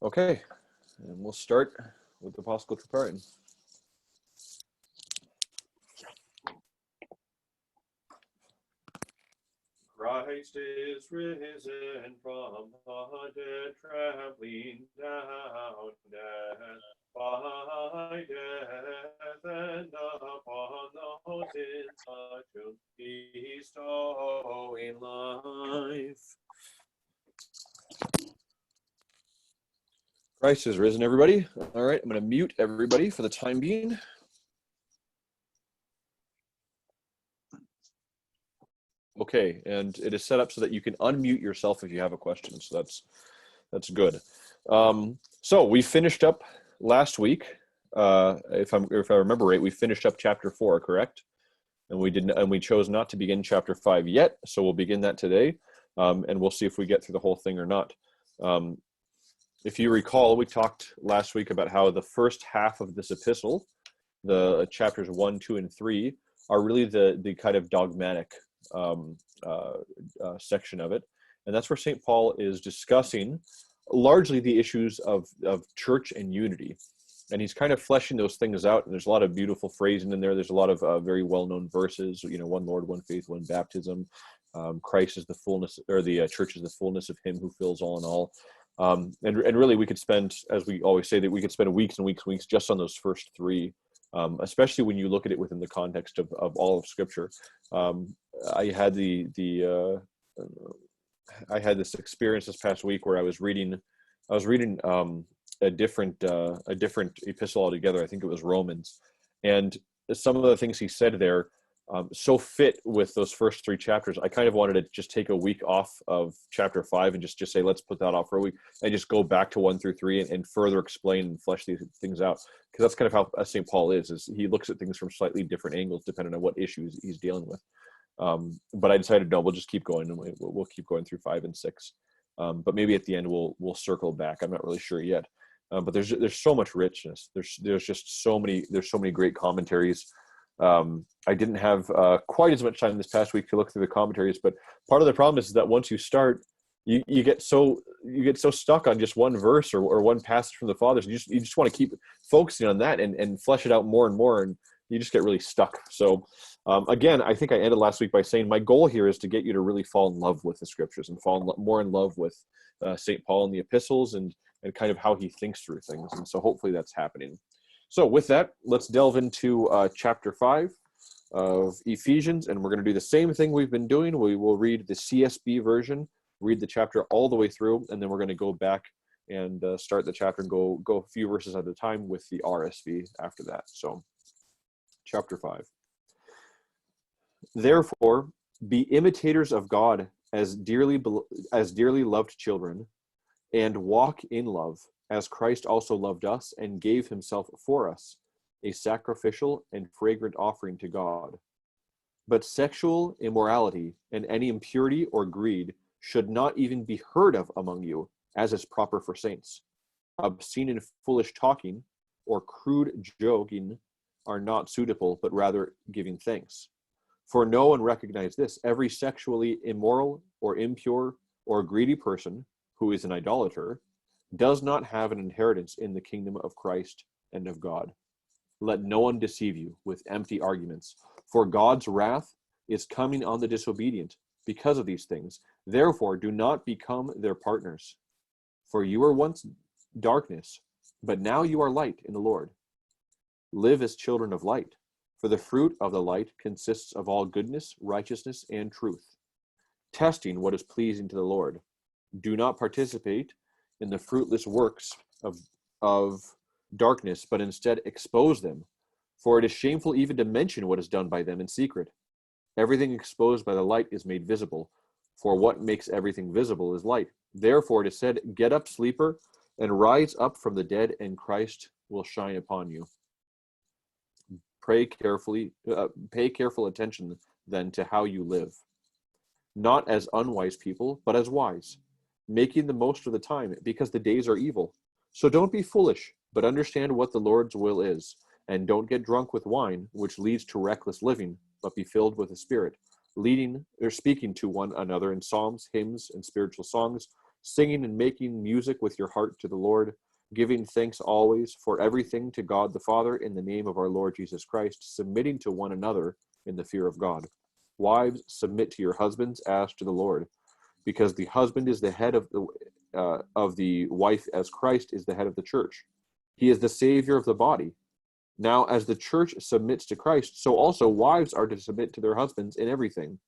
Okay, and we'll start with the Apostle preparing. Christ is risen from the dead, trampling down death by death, and upon those in the tomb bestowing life. Christ is risen, everybody. All right, I'm going to mute everybody for the time being. Okay, and it is set up so that you can unmute yourself if you have a question. So that's good. So we finished up last week. If I remember right, we finished up chapter 4, correct? And we chose not to begin chapter 5 yet. So we'll begin that today, and we'll see if we get through the whole thing or not. If you recall, we talked last week about how the first half of this epistle, the chapters 1, 2, and 3, are really the kind of dogmatic section of it, and that's where St. Paul is discussing largely the issues of church and unity, and he's kind of fleshing those things out. And there's a lot of beautiful phrasing in there. There's a lot of very well-known verses. One Lord, one faith, one baptism. Christ is the fullness, or the church is the fullness of Him who fills all in all. And really, we could spend, as we always say, that we could spend weeks and weeks and weeks just on those first three. Especially when you look at it within the context of all of Scripture. I had I had this experience this past week where I was reading a different epistle altogether. I think it was Romans, and some of the things he said there so fit with those first three chapters. I kind of wanted to just take a week off of chapter 5 and just say, let's put that off for a week and just go back to 1 through 3 and further explain and flesh these things out. Because that's kind of how St. Paul is he looks at things from slightly different angles depending on what issues he's dealing with. But I decided, no, we'll just keep going, and we'll keep going through 5 and 6. But maybe at the end we'll circle back. I'm not really sure yet. But there's so much richness. There's just so many great commentaries. I didn't have quite as much time this past week to look through the commentaries, but part of the problem is that once you start, you get so stuck on just one verse or one passage from the Fathers. You just want to keep focusing on that and flesh it out more and more, and you just get really stuck. So again, I think I ended last week by saying my goal here is to get you to really fall in love with the Scriptures and fall more in love with St. Paul and the epistles and kind of how he thinks through things. And so hopefully that's happening. So with that, let's delve into chapter 5 of Ephesians, and we're going to do the same thing we've been doing. We will read the CSB version, read the chapter all the way through, and then we're going to go back and start the chapter and go a few verses at a time with the RSV after that. So, chapter 5. Therefore, be imitators of God as dearly loved children, and walk in love, as Christ also loved us and gave himself for us, a sacrificial and fragrant offering to God. But sexual immorality and any impurity or greed should not even be heard of among you, as is proper for saints. Obscene and foolish talking or crude joking are not suitable, but rather giving thanks. For no one recognizes this. Every sexually immoral or impure or greedy person who is an idolater does not have an inheritance in the kingdom of Christ and of God. Let no one deceive you with empty arguments, for God's wrath is coming on the disobedient because of these things. Therefore, do not become their partners. For you were once darkness, but now you are light in the Lord. Live as children of light, for the fruit of the light consists of all goodness, righteousness, and truth, testing what is pleasing to the Lord. Do not participate in the fruitless works of darkness, but instead expose them. For it is shameful even to mention what is done by them in secret. Everything exposed by the light is made visible, for what makes everything visible is light. Therefore it is said, get up, sleeper, and rise up from the dead, and Christ will shine upon you. Pay careful attention then to how you live, not as unwise people, but as wise, making the most of the time, because the days are evil. So don't be foolish, but understand what the Lord's will is, and don't get drunk with wine, which leads to reckless living, but be filled with the Spirit, leading or speaking to one another in psalms, hymns, and spiritual songs, singing and making music with your heart to the Lord, giving thanks always for everything to God the Father in the name of our Lord Jesus Christ, submitting to one another in the fear of God. Wives, submit to your husbands as to the Lord, because the husband is the head of the wife, as Christ is the head of the church. He is the Savior of the body. Now, as the church submits to Christ, so also wives are to submit to their husbands in everything.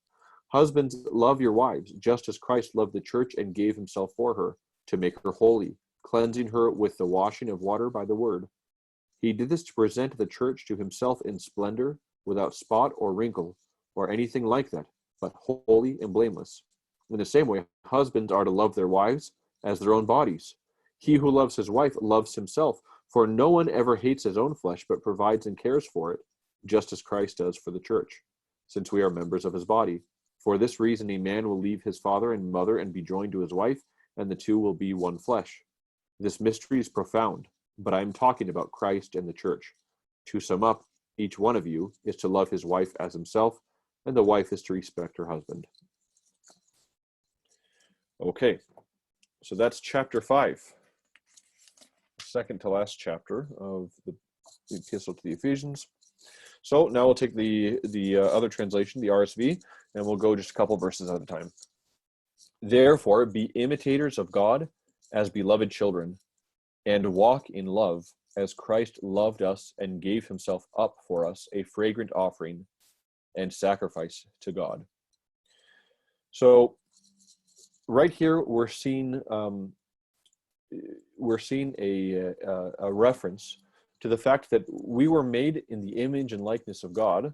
Husbands, love your wives, just as Christ loved the church and gave himself for her, to make her holy, cleansing her with the washing of water by the word. He did this to present the church to himself in splendor, without spot or wrinkle, or anything like that, but holy and blameless. In the same way, husbands are to love their wives as their own bodies. He who loves his wife loves himself, for no one ever hates his own flesh, but provides and cares for it, just as Christ does for the church, since we are members of his body. For this reason, a man will leave his father and mother and be joined to his wife, and the two will be one flesh. This mystery is profound, but I am talking about Christ and the church. To sum up, each one of you is to love his wife as himself, and the wife is to respect her husband. Okay, so that's chapter 5. Second to last chapter of the epistle to the Ephesians. So now we'll take the other translation, the RSV, and we'll go just a couple verses at a time. Therefore, be imitators of God as beloved children, and walk in love as Christ loved us and gave himself up for us, a fragrant offering and sacrifice to God. So right here we're seeing a reference to the fact that we were made in the image and likeness of God,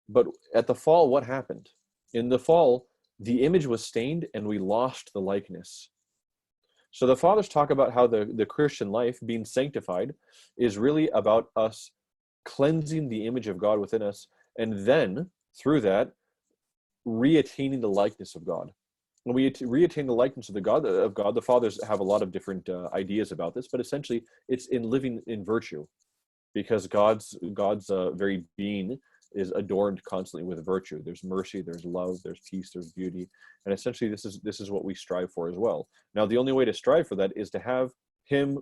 but at the fall, what happened? In the fall, the image was stained and we lost the likeness. So the fathers talk about how the Christian life, being sanctified, is really about us cleansing the image of God within us, and then, through that, reattaining the likeness of God. When we reattain the likeness of God, the fathers have a lot of different ideas about this, but essentially it's in living in virtue, because God's very being is adorned constantly with virtue. There's mercy, there's love, there's peace, there's beauty, and essentially this is what we strive for as well. Now, the only way to strive for that is to have him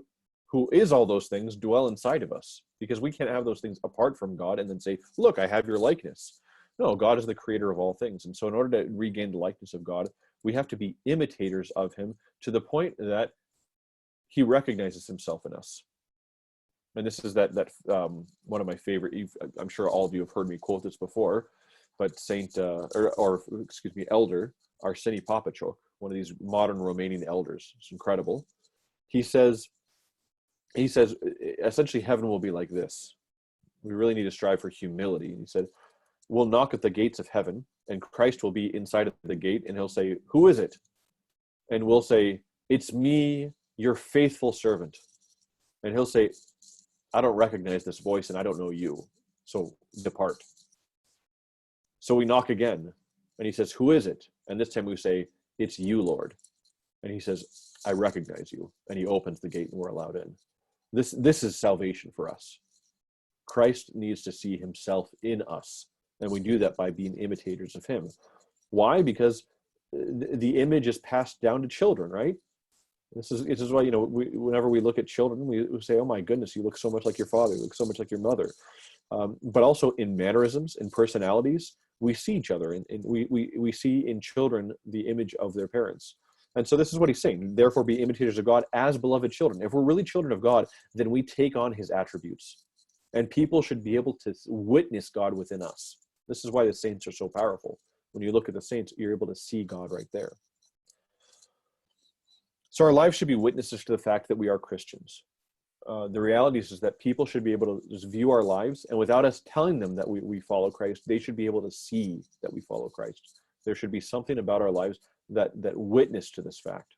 who is all those things dwell inside of us, because we can't have those things apart from God and then say, look, I have your likeness. No, God is the creator of all things, and so in order to regain the likeness of God, we have to be imitators of him to the point that he recognizes himself in us. And this is that one of my favorite, I'm sure all of you have heard me quote this before, but Elder Arseni Papachok, one of these modern Romanian elders, it's incredible. He says, essentially heaven will be like this. We really need to strive for humility. And he said, we'll knock at the gates of heaven, and Christ will be inside of the gate, and he'll say, who is it? And we'll say, it's me, your faithful servant. And he'll say, I don't recognize this voice, and I don't know you, so depart. So we knock again, and he says, who is it? And this time we say, it's you, Lord. And he says, I recognize you. And he opens the gate, and we're allowed in. This is salvation for us. Christ needs to see himself in us, and we do that by being imitators of him. Why? Because the image is passed down to children, right? This is why, whenever we look at children, we say, oh my goodness, you look so much like your father, you look so much like your mother. But also in mannerisms and personalities, we see each other, and we see in children the image of their parents. And so this is what he's saying. Therefore, be imitators of God as beloved children. If we're really children of God, then we take on his attributes. And people should be able to witness God within us. This is why the saints are so powerful. When you look at the saints, you're able to see God right there. So our lives should be witnesses to the fact that we are Christians. The reality is that people should be able to just view our lives, and without us telling them that we follow Christ, they should be able to see that we follow Christ. There should be something about our lives that witness to this fact.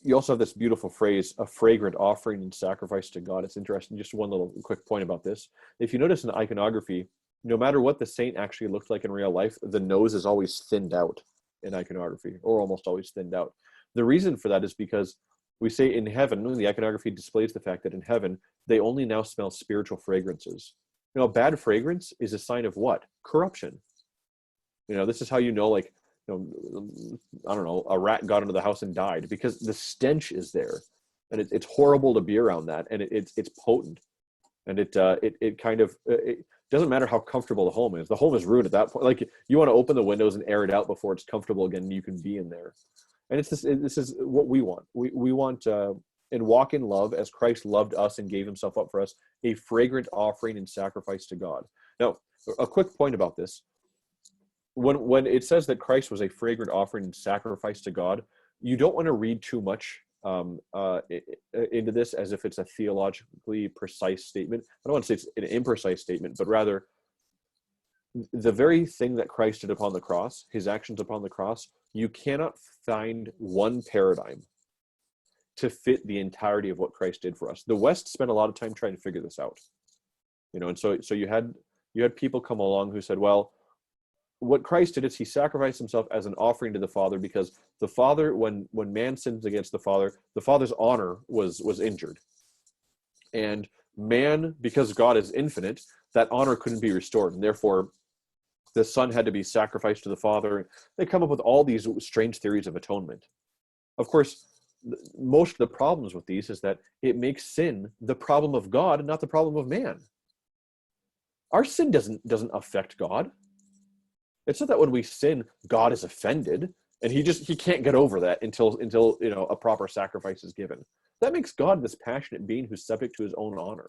You also have this beautiful phrase, a fragrant offering and sacrifice to God. It's interesting. Just one little quick point about this. If you notice in iconography, no matter what the saint actually looked like in real life, the nose is always thinned out in iconography, or almost always thinned out. The reason for that is because we say in heaven, the iconography displays the fact that in heaven, they only now smell spiritual fragrances. Bad fragrance is a sign of what? Corruption. This is how you know, like, I don't know, a rat got into the house and died, because the stench is there, and it's horrible to be around that, and it's potent, and it kind of, it doesn't matter how comfortable the home is. The home is ruined at that point. Like, you want to open the windows and air it out before it's comfortable again, and you can be in there. And this is what we want. We want and walk in love as Christ loved us and gave himself up for us, a fragrant offering and sacrifice to God. Now, a quick point about this. When it says that Christ was a fragrant offering and sacrifice to God, you don't want to read too much into this as if it's a theologically precise statement. I don't want to say it's an imprecise statement, but rather the very thing that Christ did upon the cross, his actions upon the cross, you cannot find one paradigm to fit the entirety of what Christ did for us. The West spent a lot of time trying to figure this out, and so you had people come along who said, well, what Christ did is he sacrificed himself as an offering to the Father, because the Father, when man sins against the Father's honor was injured. And man, because God is infinite, that honor couldn't be restored. And therefore, the Son had to be sacrificed to the Father. They come up with all these strange theories of atonement. Of course, most of the problems with these is that it makes sin the problem of God and not the problem of man. Our sin doesn't affect God. It's not that when we sin, God is offended, and he can't get over that until a proper sacrifice is given. That makes God this passionate being who's subject to his own honor.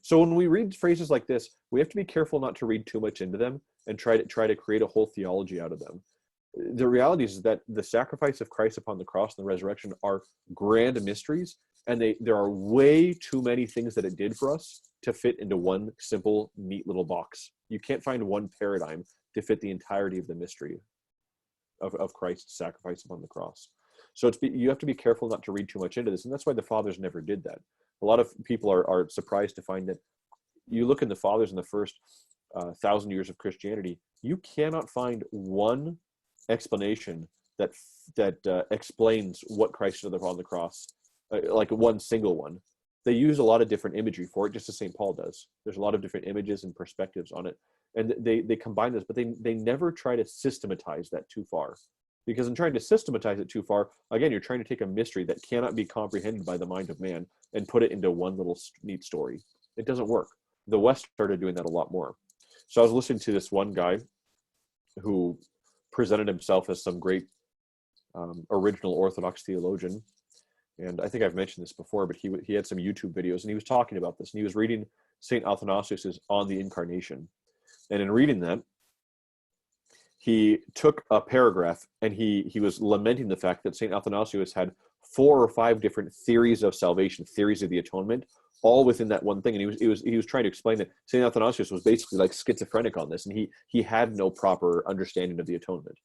So when we read phrases like this, we have to be careful not to read too much into them and try to create a whole theology out of them. The reality is that the sacrifice of Christ upon the cross and the resurrection are grand mysteries, and there are way too many things that it did for us to fit into one simple, neat little box. You can't find one paradigm to fit the entirety of the mystery of Christ's sacrifice upon the cross. So you have to be careful not to read too much into this, and that's why the fathers never did that. A lot of people are surprised to find that you look in the fathers in the first 1,000 years of Christianity, you cannot find one explanation that explains what Christ did upon the cross, like one single one. They use a lot of different imagery for it, just as St. Paul does. There's a lot of different images and perspectives on it, and they combine this, but they never try to systematize that too far, because in trying to systematize it too far, again, you're trying to take a mystery that cannot be comprehended by the mind of man and put it into one little neat story. It doesn't work. The West started doing that a lot more. So I was listening to this one guy who presented himself as some great original Orthodox theologian. And I think I've mentioned this before, but he had some YouTube videos, and he was talking about this, and he was reading St. Athanasius's On the Incarnation. And in reading that, he took a paragraph, and he was lamenting the fact that St. Athanasius had 4 or 5 different theories of salvation, theories of the atonement, all within that one thing. And he was trying to explain that St. Athanasius was basically like schizophrenic on this, and he had no proper understanding of the atonement.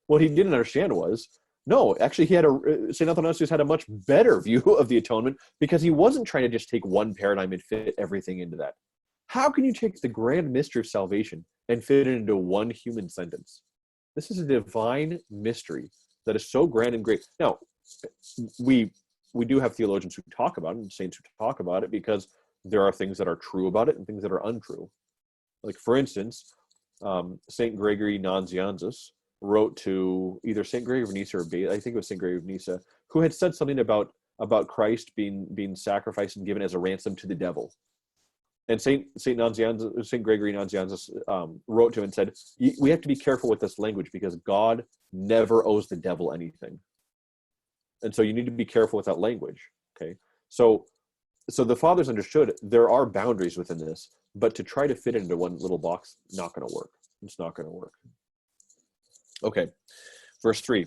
What he didn't understand was, no, actually, St. Athanasius had a much better view of the atonement, because he wasn't trying to just take one paradigm and fit everything into that. How can you take the grand mystery of salvation and fit it into one human sentence? This is a divine mystery that is so grand and great. Now, we do have theologians who talk about it and saints who talk about it, because there are things that are true about it and things that are untrue. Like, for instance, St. Gregory Nazianzus wrote to either St. Gregory of Nyssa or I think it was St. Gregory of Nyssa, who had said something about Christ being sacrificed and given as a ransom to the devil. And St. Gregory Nazianzus wrote to him and said, we have to be careful with this language, because God never owes the devil anything. And so you need to be careful with that language. Okay. So the fathers understood there are boundaries within this, but to try to fit it into one little box, not going to work. It's not going to work. Okay, verse 3.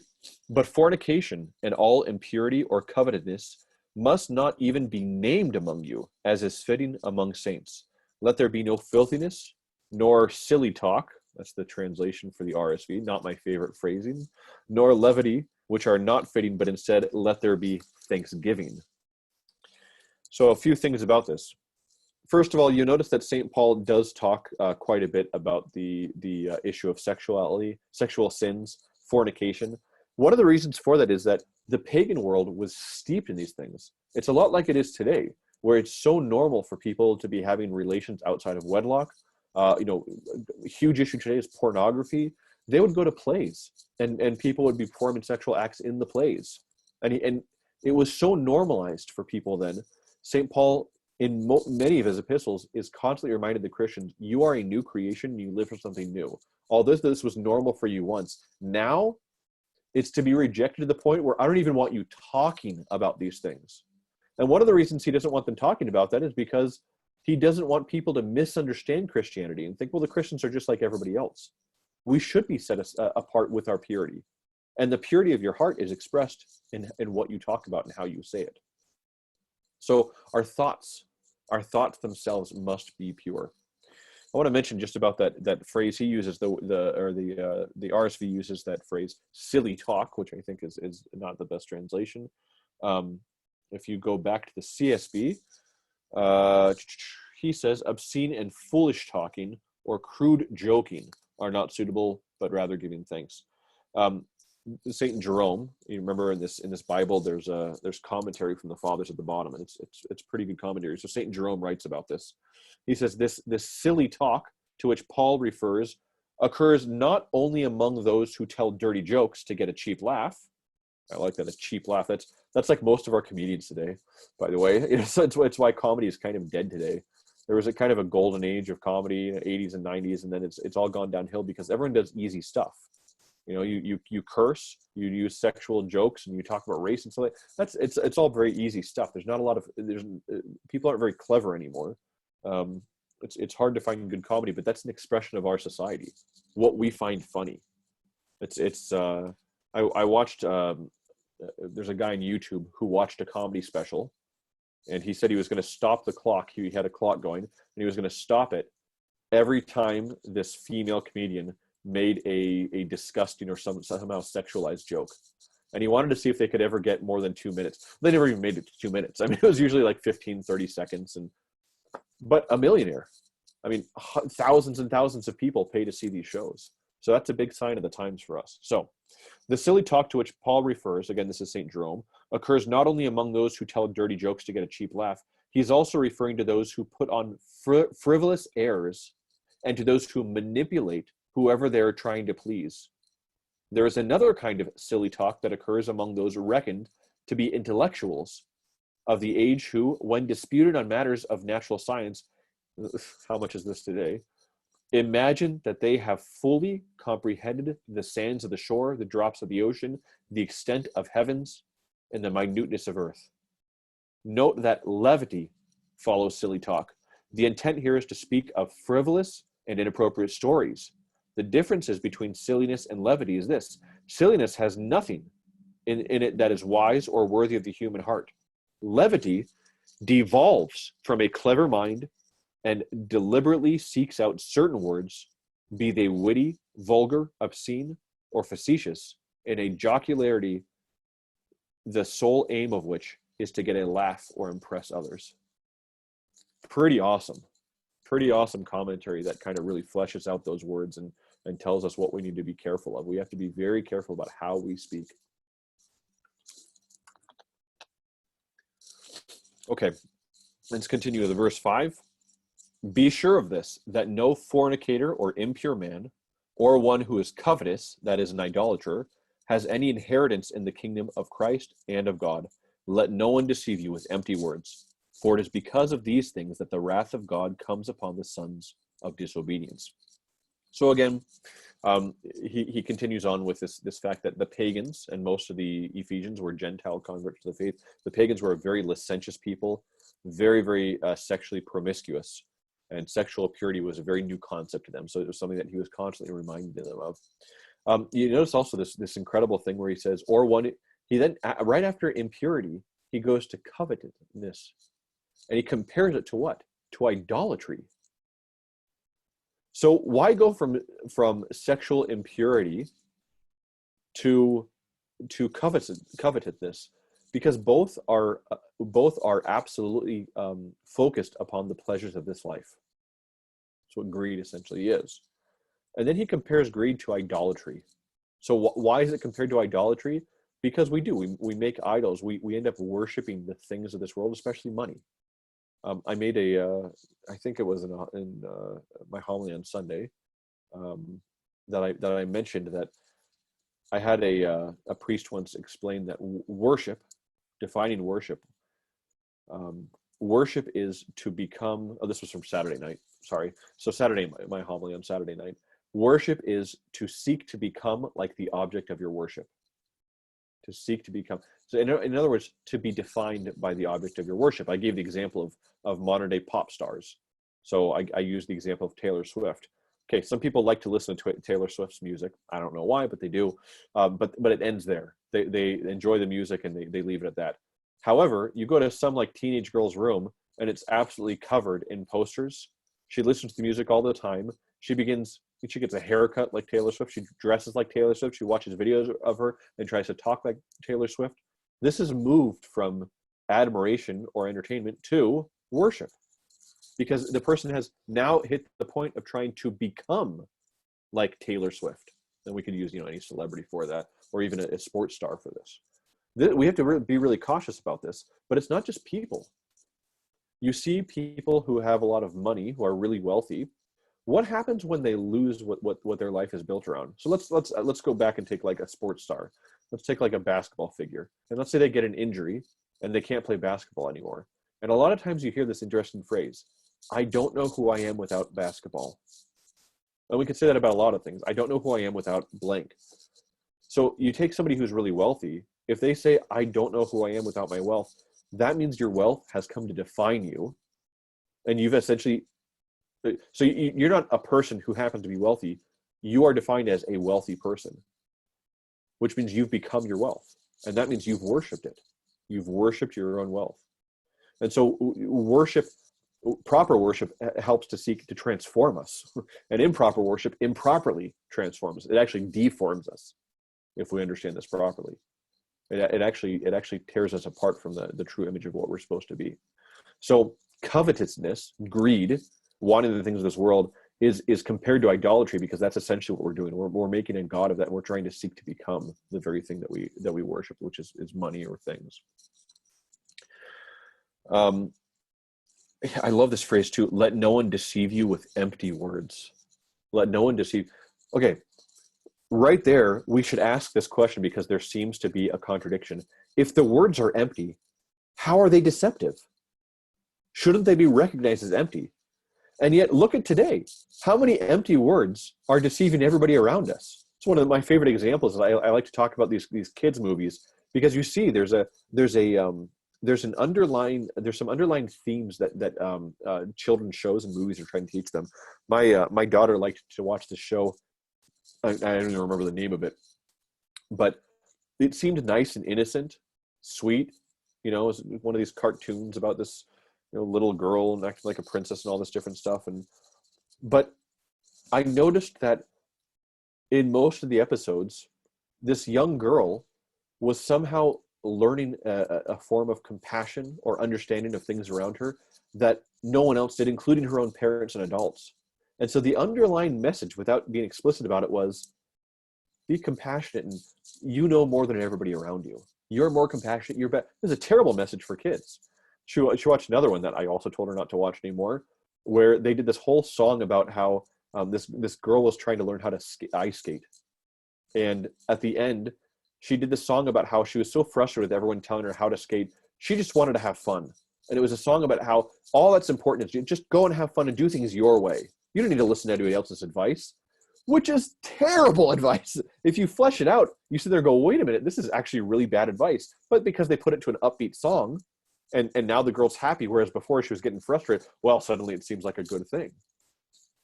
But fornication and all impurity or covetousness must not even be named among you, as is fitting among saints. Let there be no filthiness, nor silly talk. That's the translation for the RSV, not my favorite phrasing. Nor levity, which are not fitting, but instead let there be thanksgiving. So a few things about this. First of all, you notice that St. Paul does talk quite a bit about the issue of sexuality, sexual sins, fornication. One of the reasons for that is that the pagan world was steeped in these things. It's a lot like it is today, where it's so normal for people to be having relations outside of wedlock. A huge issue today is pornography. they would go to plays, and people would be performing sexual acts in the plays. And it was so normalized for people then. St. Paul, in many of his epistles, is constantly reminded the Christians, you are a new creation, you live for something new. Although this was normal for you once, now it's to be rejected to the point where I don't even want you talking about these things. And one of the reasons he doesn't want them talking about that is because he doesn't want people to misunderstand Christianity and think, well, the Christians are just like everybody else. We should be set apart with our purity. And the purity of your heart is expressed in what you talk about and how you say it. So our thoughts themselves must be pure. I want to mention just about that phrase he uses, the RSV uses that phrase, silly talk, which I think is not the best translation. If you go back to the CSB, he says, obscene and foolish talking or crude joking are not suitable, but rather giving thanks. Saint Jerome, you remember in this Bible, there's commentary from the fathers at the bottom, and it's pretty good commentary. So Saint Jerome writes about this. He says this silly talk to which Paul refers occurs not only among those who tell dirty jokes to get a cheap laugh. I like that, a cheap laugh. That's like most of our comedians today, by the way. So it's why comedy is kind of dead today. There was a kind of a golden age of comedy in the 80s and 90s, and then it's all gone downhill because everyone does easy stuff. You curse, you use sexual jokes, and you talk about race and stuff like that. It's all very easy stuff. There's not a lot of people aren't very clever anymore. It's hard to find good comedy, but that's an expression of our society, what we find funny. I watched there's a guy on YouTube who watched a comedy special, and he said he was going to stop the clock. He had a clock going, and he was going to stop it every time this female comedian made a disgusting or somehow sexualized joke. And he wanted to see if they could ever get more than 2 minutes. They never even made it to 2 minutes. I mean, it was usually like 15, 30 seconds. But a millionaire. I mean, thousands and thousands of people pay to see these shows. So that's a big sign of the times for us. So the silly talk to which Paul refers, again, this is St. Jerome, occurs not only among those who tell dirty jokes to get a cheap laugh. He's also referring to those who put on frivolous airs and to those who manipulate whoever they're trying to please. There is another kind of silly talk that occurs among those reckoned to be intellectuals of the age who, when disputed on matters of natural science, how much is this today, imagine that they have fully comprehended the sands of the shore, the drops of the ocean, the extent of heavens, and the minuteness of earth. Note that levity follows silly talk. The intent here is to speak of frivolous and inappropriate stories. The differences between silliness and levity is this. Silliness has nothing in it that is wise or worthy of the human heart. Levity devolves from a clever mind and deliberately seeks out certain words, be they witty, vulgar, obscene, or facetious, in a jocularity, the sole aim of which is to get a laugh or impress others. Pretty awesome commentary that kind of really fleshes out those words and tells us what we need to be careful of. We have to be very careful about how we speak. Okay, let's continue with verse 5. Be sure of this, that no fornicator or impure man, or one who is covetous, that is an idolater, has any inheritance in the kingdom of Christ and of God. Let no one deceive you with empty words, for it is because of these things that the wrath of God comes upon the sons of disobedience. So again, he continues on with this fact that the pagans, and most of the Ephesians were Gentile converts to the faith. The pagans were a very licentious people, very, very sexually promiscuous, and sexual purity was a very new concept to them. So it was something that he was constantly reminding them of. You notice also this incredible thing where he says, or one, he then, right after impurity, he goes to covetousness. And he compares it to what? To idolatry. So why go from sexual impurity to covetousness? Because both are absolutely focused upon the pleasures of this life. That's what greed essentially is. And then he compares greed to idolatry. So why is it compared to idolatry? Because we do. We make idols. We end up worshiping the things of this world, especially money. I made I think it was in my homily on Sunday. that I mentioned, that I had a priest once explain that worship, defining worship, worship is to become. Oh, this was from Saturday night. Sorry. So Saturday, my homily on Saturday night. Worship is to seek to become like the object of your worship. To seek to become. So in other words, to be defined by the object of your worship. I gave the example of modern day pop stars. So I used the example of Taylor Swift. Okay, some people like to listen to Taylor Swift's music. I don't know why, but they do. But it ends there. They enjoy the music and they leave it at that. However, you go to some like teenage girl's room and it's absolutely covered in posters. She listens to music all the time. She gets a haircut like Taylor Swift. She dresses like Taylor Swift. She watches videos of her and tries to talk like Taylor Swift. This has moved from admiration or entertainment to worship, because the person has now hit the point of trying to become like Taylor Swift. And we could use any celebrity for that, or even a sports star for this. We have to be really cautious about this, but it's not just people. You see people who have a lot of money, who are really wealthy. What happens when they lose what their life is built around? So let's go back and take like a sports star. Let's take like a basketball figure, and let's say they get an injury and they can't play basketball anymore. And a lot of times you hear this interesting phrase, "I don't know who I am without basketball." And we could say that about a lot of things. I don't know who I am without blank. So you take somebody who's really wealthy. If they say, "I don't know who I am without my wealth," that means your wealth has come to define you, and you've essentially. So you're not a person who happens to be wealthy. You are defined as a wealthy person, which means you've become your wealth. And that means you've worshiped it. You've worshiped your own wealth. And so proper worship helps to seek to transform us. And improper worship improperly transforms. It actually deforms us if we understand this properly. It actually tears us apart from the true image of what we're supposed to be. So covetousness, greed, wanting the things of this world is compared to idolatry, because that's essentially what we're doing. We're making a god of that, and we're trying to seek to become the very thing that we worship, which is money or things. I love this phrase too. Let no one deceive you with empty words. Let no one deceive. Okay, right there, we should ask this question, because there seems to be a contradiction. If the words are empty, how are they deceptive? Shouldn't they be recognized as empty? And yet, look at today. How many empty words are deceiving everybody around us? It's one of my favorite examples. I like to talk about these kids movies, because you see there's some underlying themes that children's shows and movies are trying to teach them. My daughter liked to watch this show. I don't even remember the name of it, but it seemed nice and innocent, sweet. It was one of these cartoons about this little girl and acting like a princess and all this different stuff. But I noticed that in most of the episodes, this young girl was somehow learning a form of compassion or understanding of things around her that no one else did, including her own parents and adults. And so the underlying message, without being explicit about it, was be compassionate, and you know more than everybody around you. You're more compassionate. You're better. This is a terrible message for kids. She watched another one that I also told her not to watch anymore, where they did this whole song about how this girl was trying to learn how to ice skate. And at the end, she did this song about how she was so frustrated with everyone telling her how to skate. She just wanted to have fun. And it was a song about how all that's important is just go and have fun and do things your way. You don't need to listen to anybody else's advice, which is terrible advice. If you flesh it out, you sit there and go, wait a minute, this is actually really bad advice. But because they put it to an upbeat song, and now the girl's happy, whereas before she was getting frustrated, well, suddenly it seems like a good thing.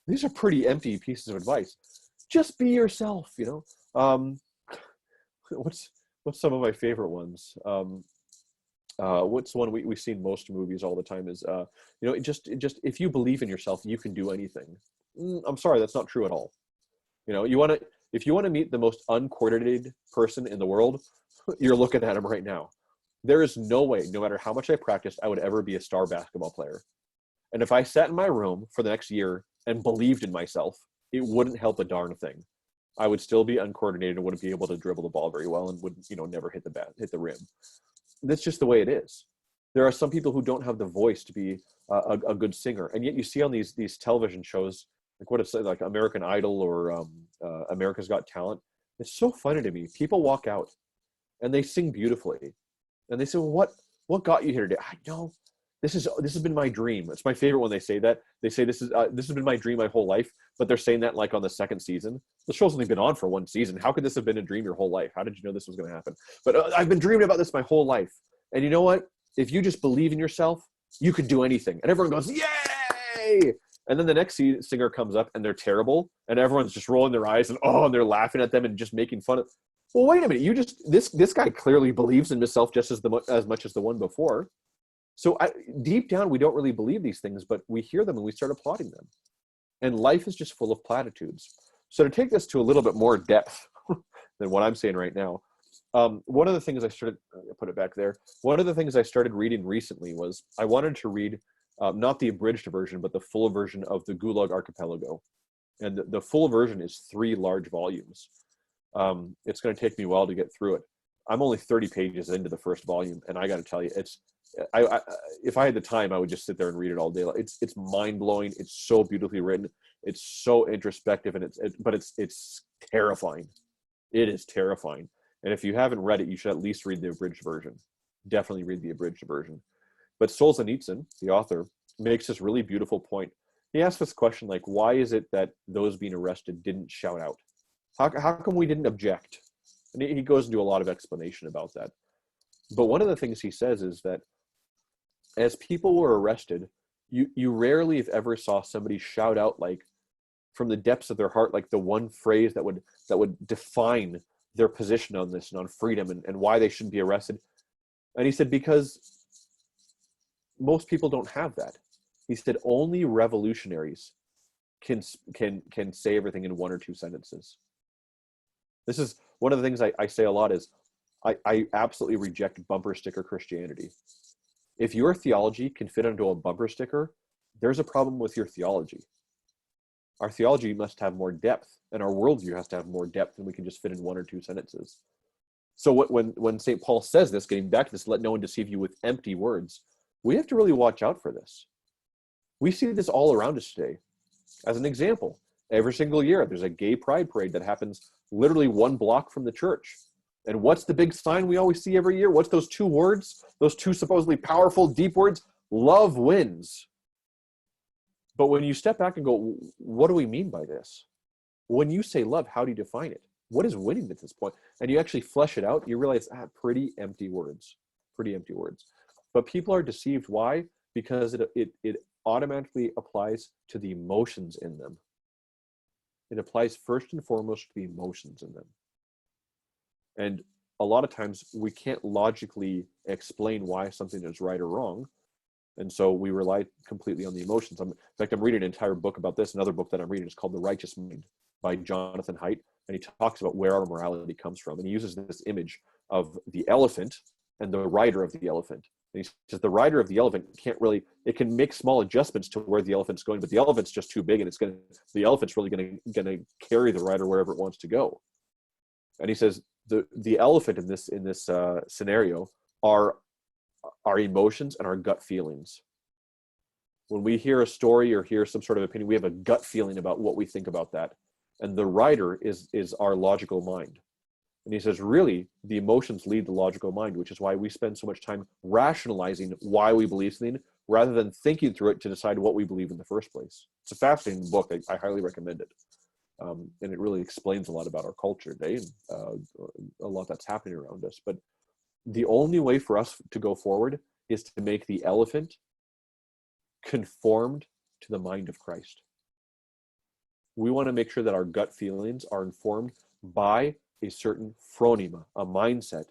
These are pretty empty pieces of advice. Just be yourself, What's some of my favorite ones? What's one we see in most movies all the time is, just if you believe in yourself, you can do anything. I'm sorry, that's not true at all. If you want to meet the most uncoordinated person in the world, you're looking at him right now. There is no way, no matter how much I practiced, I would ever be a star basketball player. And if I sat in my room for the next year and believed in myself, it wouldn't help a darn thing. I would still be uncoordinated and wouldn't be able to dribble the ball very well, and would, never hit the rim. That's just the way it is. There are some people who don't have the voice to be a good singer, and yet you see on these television shows like what it's like American Idol or America's Got Talent. It's so funny to me. People walk out and they sing beautifully, and they say, well, what got you here today? I know this has been my dream. It's my favorite when they say that. They say this has been my dream my whole life, but they're saying that like on the second season. The show's only been on for one season. How could this have been a dream your whole life? How did you know this was going to happen? But I've been dreaming about this my whole life. And you know what? If you just believe in yourself, you can do anything. And everyone goes, yay! And then the next singer comes up and they're terrible, and everyone's just rolling their eyes and they're laughing at them and just making fun of. Well, wait a minute. This guy clearly believes in himself just as much as the one before. So deep down, we don't really believe these things, but we hear them and we start applauding them. And life is just full of platitudes. So to take this to a little bit more depth than what I'm saying right now, one of the things put it back there. One of the things I started reading recently was I wanted to read not the abridged version, but the full version of the Gulag Archipelago. And the full version is 3 large volumes. It's going to take me a while to get through it. I'm only 30 pages into the first volume, and I got to tell you, if I had the time, I would just sit there and read it all day. It's mind blowing. It's so beautifully written. It's so introspective, and it's terrifying. It is terrifying. And if you haven't read it, you should at least read the abridged version. Definitely read the abridged version. But Solzhenitsyn, the author, makes this really beautiful point. He asks this question, like, why is it that those being arrested didn't shout out? How come we didn't object? And he goes into a lot of explanation about that. But one of the things he says is that as people were arrested, you rarely, if ever, saw somebody shout out, like, from the depths of their heart, like the one phrase that would define their position on this and on freedom and why they shouldn't be arrested. And he said, because most people don't have that. He said only revolutionaries can say everything in 1 or 2 sentences. This is one of the things I say a lot is I absolutely reject bumper sticker Christianity. If your theology can fit into a bumper sticker, there's a problem with your theology. Our theology must have more depth, and our worldview has to have more depth than we can just fit in 1 or 2 sentences. So when St. Paul says this, getting back to this, let no one deceive you with empty words, we have to really watch out for this. We see this all around us today. As an example, every single year, there's a gay pride parade that happens literally 1 block from the church. And what's the big sign we always see every year? What's those 2 words? Those 2 supposedly powerful, deep words? Love wins. But when you step back and go, what do we mean by this? When you say love, how do you define it? What is winning at this point? And you actually flesh it out, you realize, pretty empty words. Pretty empty words. But people are deceived. Why? Because it automatically applies to the emotions in them. It applies first and foremost to the emotions in them. And a lot of times we can't logically explain why something is right or wrong. And so we rely completely on the emotions. In fact, I'm reading an entire book about this. Another book that I'm reading is called The Righteous Mind by Jonathan Haidt. And he talks about where our morality comes from. And he uses this image of the elephant and the rider of the elephant. And he says the rider of the elephant it can make small adjustments to where the elephant's going, but the elephant's just too big, and the elephant's really going to carry the rider wherever it wants to go. And he says the elephant in this scenario are our emotions and our gut feelings. When we hear a story or hear some sort of opinion, we have a gut feeling about what we think about that. And the rider is our logical mind. And he says, really, the emotions lead the logical mind, which is why we spend so much time rationalizing why we believe something rather than thinking through it to decide what we believe in the first place. It's a fascinating book. I highly recommend it. And it really explains a lot about our culture today and a lot that's happening around us. But the only way for us to go forward is to make the elephant conformed to the mind of Christ. We want to make sure that our gut feelings are informed by a certain phronema, a mindset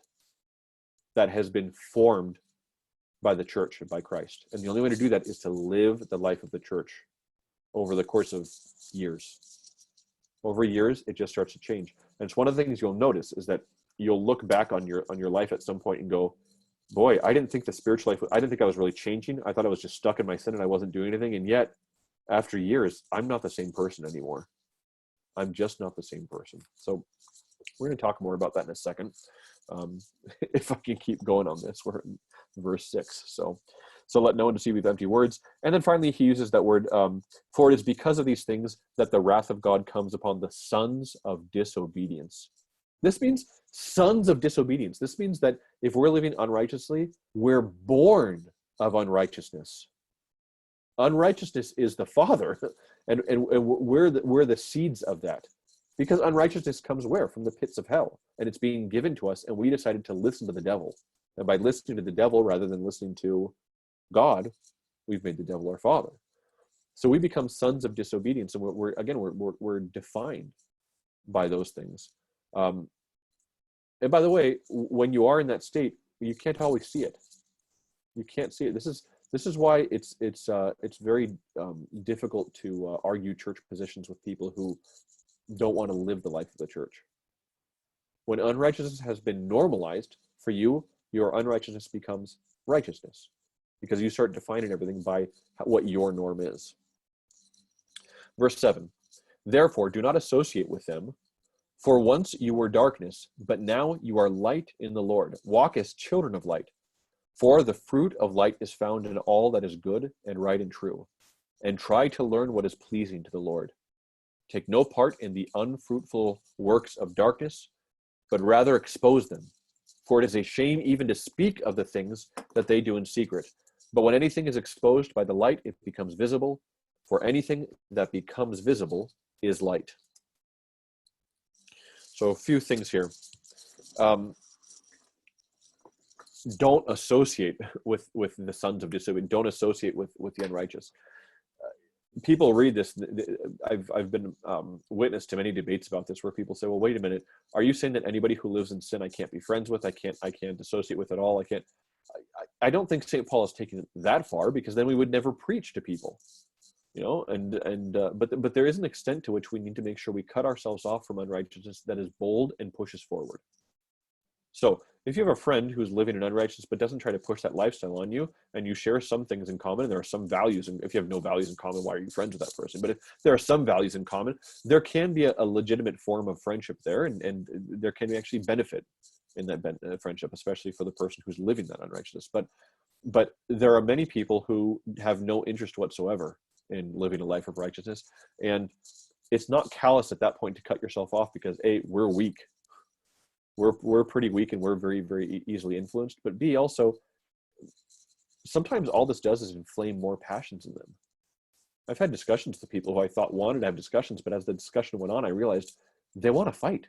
that has been formed by the church and by Christ. And the only way to do that is to live the life of the church over the course of years. Over years, it just starts to change. And it's one of the things you'll notice is that you'll look back on your life at some point and go, boy, I didn't think the spiritual life, I didn't think I was really changing. I thought I was just stuck in my sin and I wasn't doing anything. And yet, after years, I'm not the same person anymore. I'm just not the same person. So we're going to talk more about that in a second. If I can keep going on this, we're in verse 6. So So let no one deceive you with empty words. And then finally, he uses that word, for it is because of these things that the wrath of God comes upon the sons of disobedience. This means sons of disobedience. This means that if we're living unrighteously, we're born of unrighteousness. Unrighteousness is the father, and we're the seeds of that. Because unrighteousness comes where? From the pits of hell. And it's being given to us, and we decided to listen to the devil. And by listening to the devil rather than listening to God, we've made the devil our father. So we become sons of disobedience, and we're defined by those things. And by the way, when you are in that state, you can't always see it. You can't see it. This is why it's very difficult to argue church positions with people who don't want to live the life of the church. When unrighteousness has been normalized for you, your unrighteousness becomes righteousness, because you start defining everything by what your norm is. Verse 7, therefore do not associate with them, for once you were darkness, but now you are light in the Lord. Walk as children of light. For the fruit of light is found in all that is good and right and true, and try to learn what is pleasing to the Lord. Take no part in the unfruitful works of darkness, but rather expose them. For it is a shame even to speak of the things that they do in secret. But when anything is exposed by the light, it becomes visible. For anything that becomes visible is light. So a few things here. Don't associate with the sons of disobedience. Don't associate with the unrighteous. People read this. I've been witness to many debates about this, where people say, well, wait a minute, are you saying that anybody who lives in sin I can't be friends with, I can't associate with at all? I don't think St. Paul is taking it that far, because then we would never preach to people, but there is an extent to which we need to make sure we cut ourselves off from unrighteousness that is bold and pushes forward. So if you have a friend who's living in unrighteousness but doesn't try to push that lifestyle on you, and you share some things in common, and there are some values, and if you have no values in common, why are you friends with that person? But if there are some values in common, there can be a legitimate form of friendship there, and there can be actually benefit in that friendship, especially for the person who's living that unrighteousness. But there are many people who have no interest whatsoever in living a life of righteousness, and it's not callous at that point to cut yourself off, because A, we're weak. We're pretty weak, and we're very, very easily influenced. But B, also, sometimes all this does is inflame more passions in them. I've had discussions with people who I thought wanted to have discussions, but as the discussion went on, I realized they want to fight.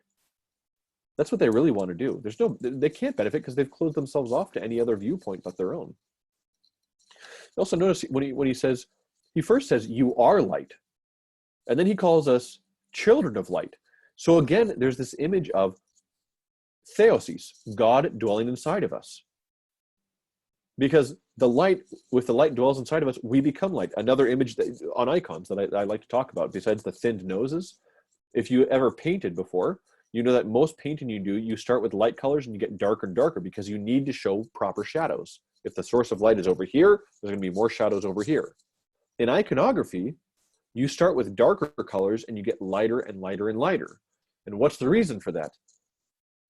That's what they really want to do. They can't benefit because they've closed themselves off to any other viewpoint but their own. Also notice when he says, he first says, you are light. And then he calls us children of light. So again, there's this image of theosis, God dwelling inside of us. Because with the light dwells inside of us, we become light. Another image on icons that I like to talk about, besides the thinned noses, if you ever painted before, you know that most painting you do, you start with light colors and you get darker and darker, because you need to show proper shadows. If the source of light is over here, there's going to be more shadows over here. In iconography, you start with darker colors and you get lighter and lighter and lighter. And what's the reason for that?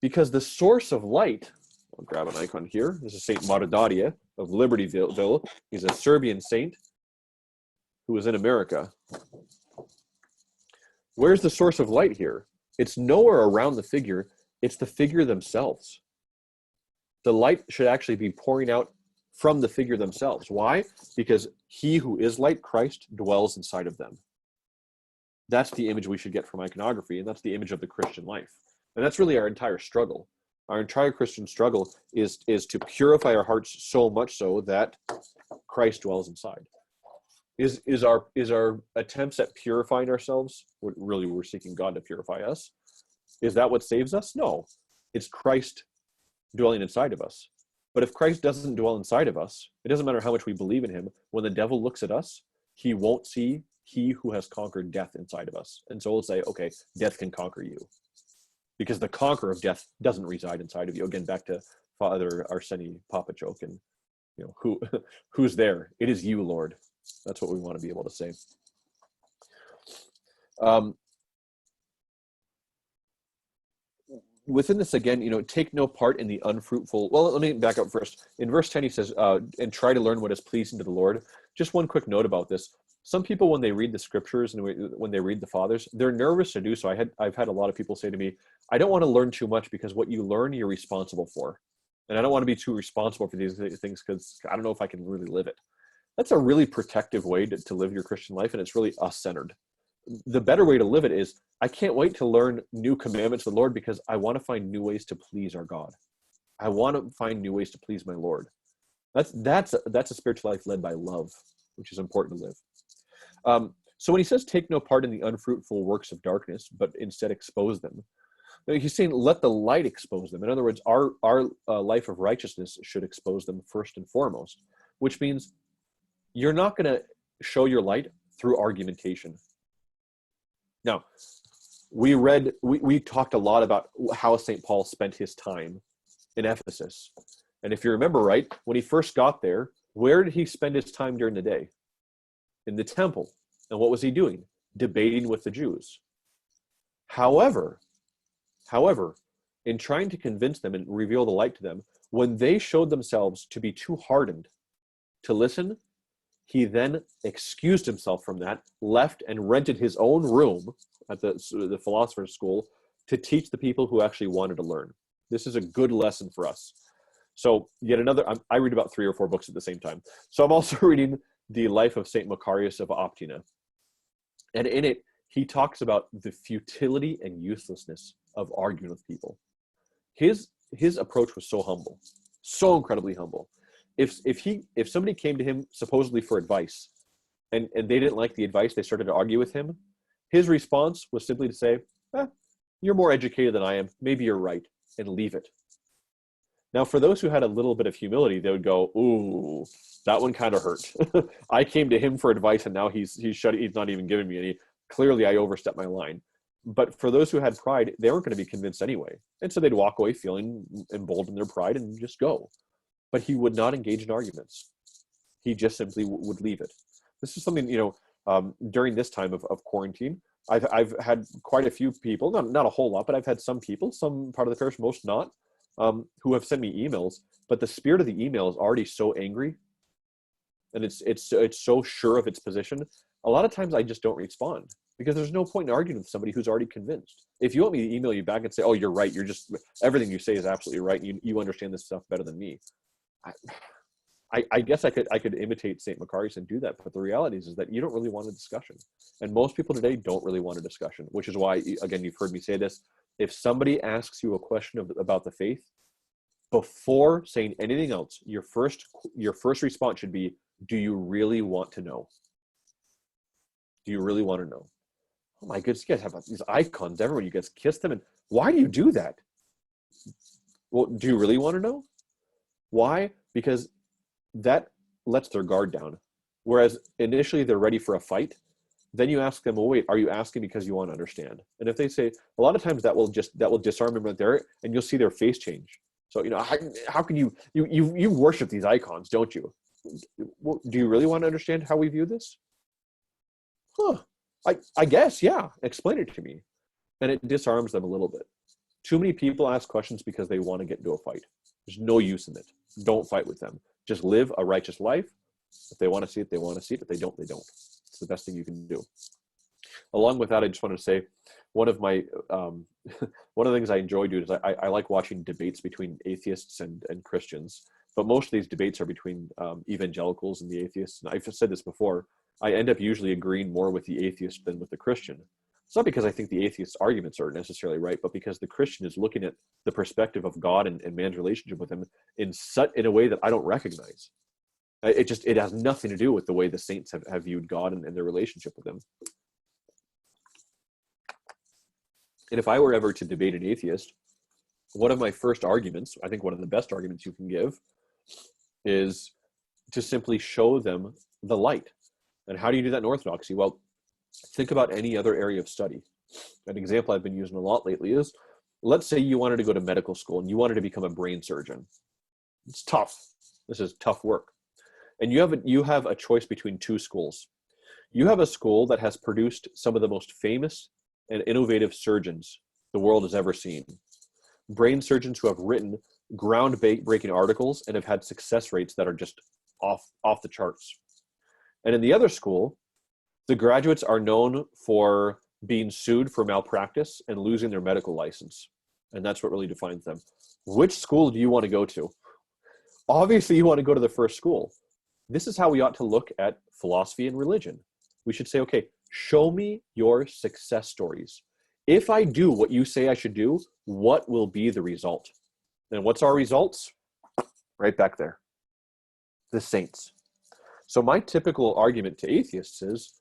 Because the source of light, I'll grab an icon here. This is Saint Morodadia of Libertyville. He's a Serbian saint who was in America. Where's the source of light here? It's nowhere around the figure. It's the figure themselves. The light should actually be pouring out from the figure themselves. Why? Because he who is light, Christ, dwells inside of them. That's the image we should get from iconography, and that's the image of the Christian life. And that's really our entire struggle. Our entire Christian struggle is to purify our hearts so much so that Christ dwells inside. Is our attempts at purifying ourselves, really we're seeking God to purify us, is that what saves us? No. It's Christ dwelling inside of us. But if Christ doesn't dwell inside of us, it doesn't matter how much we believe in him. When the devil looks at us, he won't see he who has conquered death inside of us. And so we'll say, okay, death can conquer you, because the conqueror of death doesn't reside inside of you. Again, back to Father Arseny Papachok, and who's there? It is you, Lord. That's what we want to be able to say. within this again, take no part in the unfruitful. Well, let me back up first. In verse 10, he says, and try to learn what is pleasing to the Lord. Just one quick note about this. Some people, when they read the scriptures and when they read the fathers, they're nervous to do so. I've had a lot of people say to me, I don't want to learn too much because what you learn, you're responsible for. And I don't want to be too responsible for these things because I don't know if I can really live it. That's a really protective way to live your Christian life, and it's really us-centered. The better way to live it is, I can't wait to learn new commandments of the Lord because I want to find new ways to please our God. I want to find new ways to please my Lord. That's a spiritual life led by love, which is important to live. So when he says, take no part in the unfruitful works of darkness, but instead expose them, he's saying, let the light expose them. In other words, our life of righteousness should expose them first and foremost, which means you're not going to show your light through argumentation. Now, we talked a lot about how St. Paul spent his time in Ephesus. And if you remember right, when he first got there, where did he spend his time during the day? In the temple. And what was he doing? Debating with the Jews. However, in trying to convince them and reveal the light to them, when they showed themselves to be too hardened to listen, he then excused himself from that, left and rented his own room at the philosopher's school to teach the people who actually wanted to learn. This is a good lesson for us. So yet another, I read about 3 or 4 books at the same time. So I'm also reading the life of St. Macarius of Optina. And in it, he talks about the futility and uselessness of arguing with people. His approach was so humble, so incredibly humble. If somebody came to him supposedly for advice and they didn't like the advice, they started to argue with him, his response was simply to say, you're more educated than I am, maybe you're right, and leave it. Now, for those who had a little bit of humility, they would go, ooh, that one kind of hurt. I came to him for advice and now he's not even giving me any. Clearly, I overstepped my line. But for those who had pride, they weren't going to be convinced anyway. And so they'd walk away feeling emboldened in their pride and just go. But he would not engage in arguments. He just simply would leave it. This is something, during this time of quarantine, I've had quite a few people, not a whole lot, but I've had some people, some part of the parish, most not, who have sent me emails, but the spirit of the email is already so angry and it's so sure of its position. A lot of times I just don't respond because there's no point in arguing with somebody who's already convinced. If you want me to email you back and say, oh, you're right, everything you say is absolutely right, and you understand this stuff better than me, I guess I could imitate St. Macarius and do that, but the reality is that you don't really want a discussion. And most people today don't really want a discussion, which is why, again, you've heard me say this. If somebody asks you a question about the faith, before saying anything else, your first response should be, do you really want to know? Do you really want to know? Oh my goodness, you guys have these icons everywhere. You guys kiss them. And why do you do that? Well, do you really want to know? Why? Because that lets their guard down. Whereas initially they're ready for a fight. Then you ask them, well, wait, are you asking because you want to understand? And if they say, a lot of times that will disarm them right there, and you'll see their face change. So, how can you worship these icons, don't you? Well, do you really want to understand how we view this? I guess, yeah. Explain it to me. And it disarms them a little bit. Too many people ask questions because they want to get into a fight. There's no use in it. Don't fight with them. Just live a righteous life. If they want to see it, they want to see it. If they don't, they don't. It's the best thing you can do. Along with that, I just want to say one of the things I enjoy doing is I like watching debates between atheists and Christians. But most of these debates are between evangelicals and the atheists. And I've said this before. I end up usually agreeing more with the atheist than with the Christian. It's not because I think the atheist's arguments are necessarily right, but because the Christian is looking at the perspective of God and man's relationship with him in a way that I don't recognize. It has nothing to do with the way the saints have viewed God and their relationship with him. And if I were ever to debate an atheist, one of my first arguments, I think one of the best arguments you can give, is to simply show them the light. And how do you do that in Orthodoxy? Well, think about any other area of study. An example I've been using a lot lately is, let's say you wanted to go to medical school and you wanted to become a brain surgeon. It's tough. This is tough work. And you have a choice between 2 schools. You have a school that has produced some of the most famous and innovative surgeons the world has ever seen. brain surgeons who have written ground-breaking articles and have had success rates that are just off the charts. And in the other school, the graduates are known for being sued for malpractice and losing their medical license. And that's what really defines them. Which school do you want to go to? Obviously, you want to go to the first school. This is how we ought to look at philosophy and religion. We should say, okay, show me your success stories. If I do what you say I should do, what will be the result? And what's our results? Right back there. The saints. So my typical argument to atheists is,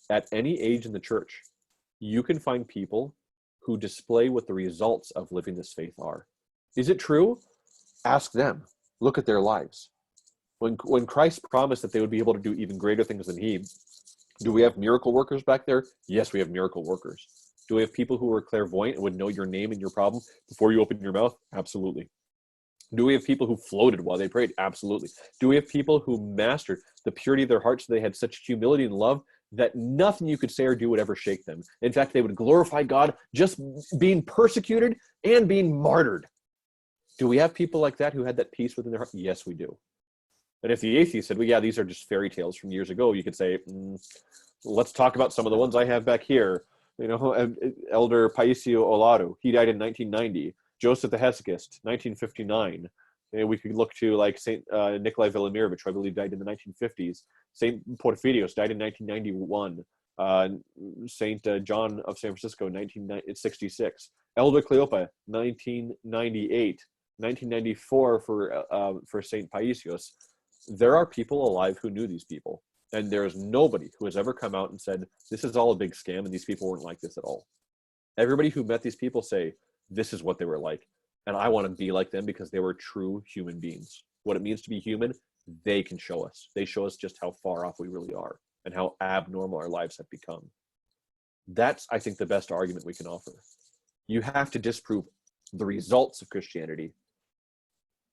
at any age in the church, you can find people who display what the results of living this faith are. Is it true? Ask them. Look at their lives. When Christ promised that they would be able to do even greater things than he, do we have miracle workers back there? Yes, we have miracle workers. Do we have people who are clairvoyant and would know your name and your problem before you open your mouth? Absolutely. Do we have people who floated while they prayed? Absolutely. Do we have people who mastered the purity of their hearts so they had such humility and love that nothing you could say or do would ever shake them? In fact, they would glorify God just being persecuted and being martyred. Do we have people like that who had that peace within their heart? Yes, we do. And if the atheist said, well, yeah, these are just fairy tales from years ago, you could say, let's talk about some of the ones I have back here. You know, Elder Paisio Olaru, he died in 1990. Joseph the Hesychist, 1959. And we could look to like St. Nikolai Velimirovich, who I believe died in the 1950s. St. Porphyrios died in 1991. St. John of San Francisco, 1966. Elder Cleopa, 1998. 1994 for St. Paisios. There are people alive who knew these people. And there is nobody who has ever come out and said, this is all a big scam and these people weren't like this at all. Everybody who met these people say, this is what they were like. And I want to be like them because they were true human beings. What it means to be human, they can show us. They show us just how far off we really are and how abnormal our lives have become. That's, I think, the best argument we can offer. You have to disprove the results of Christianity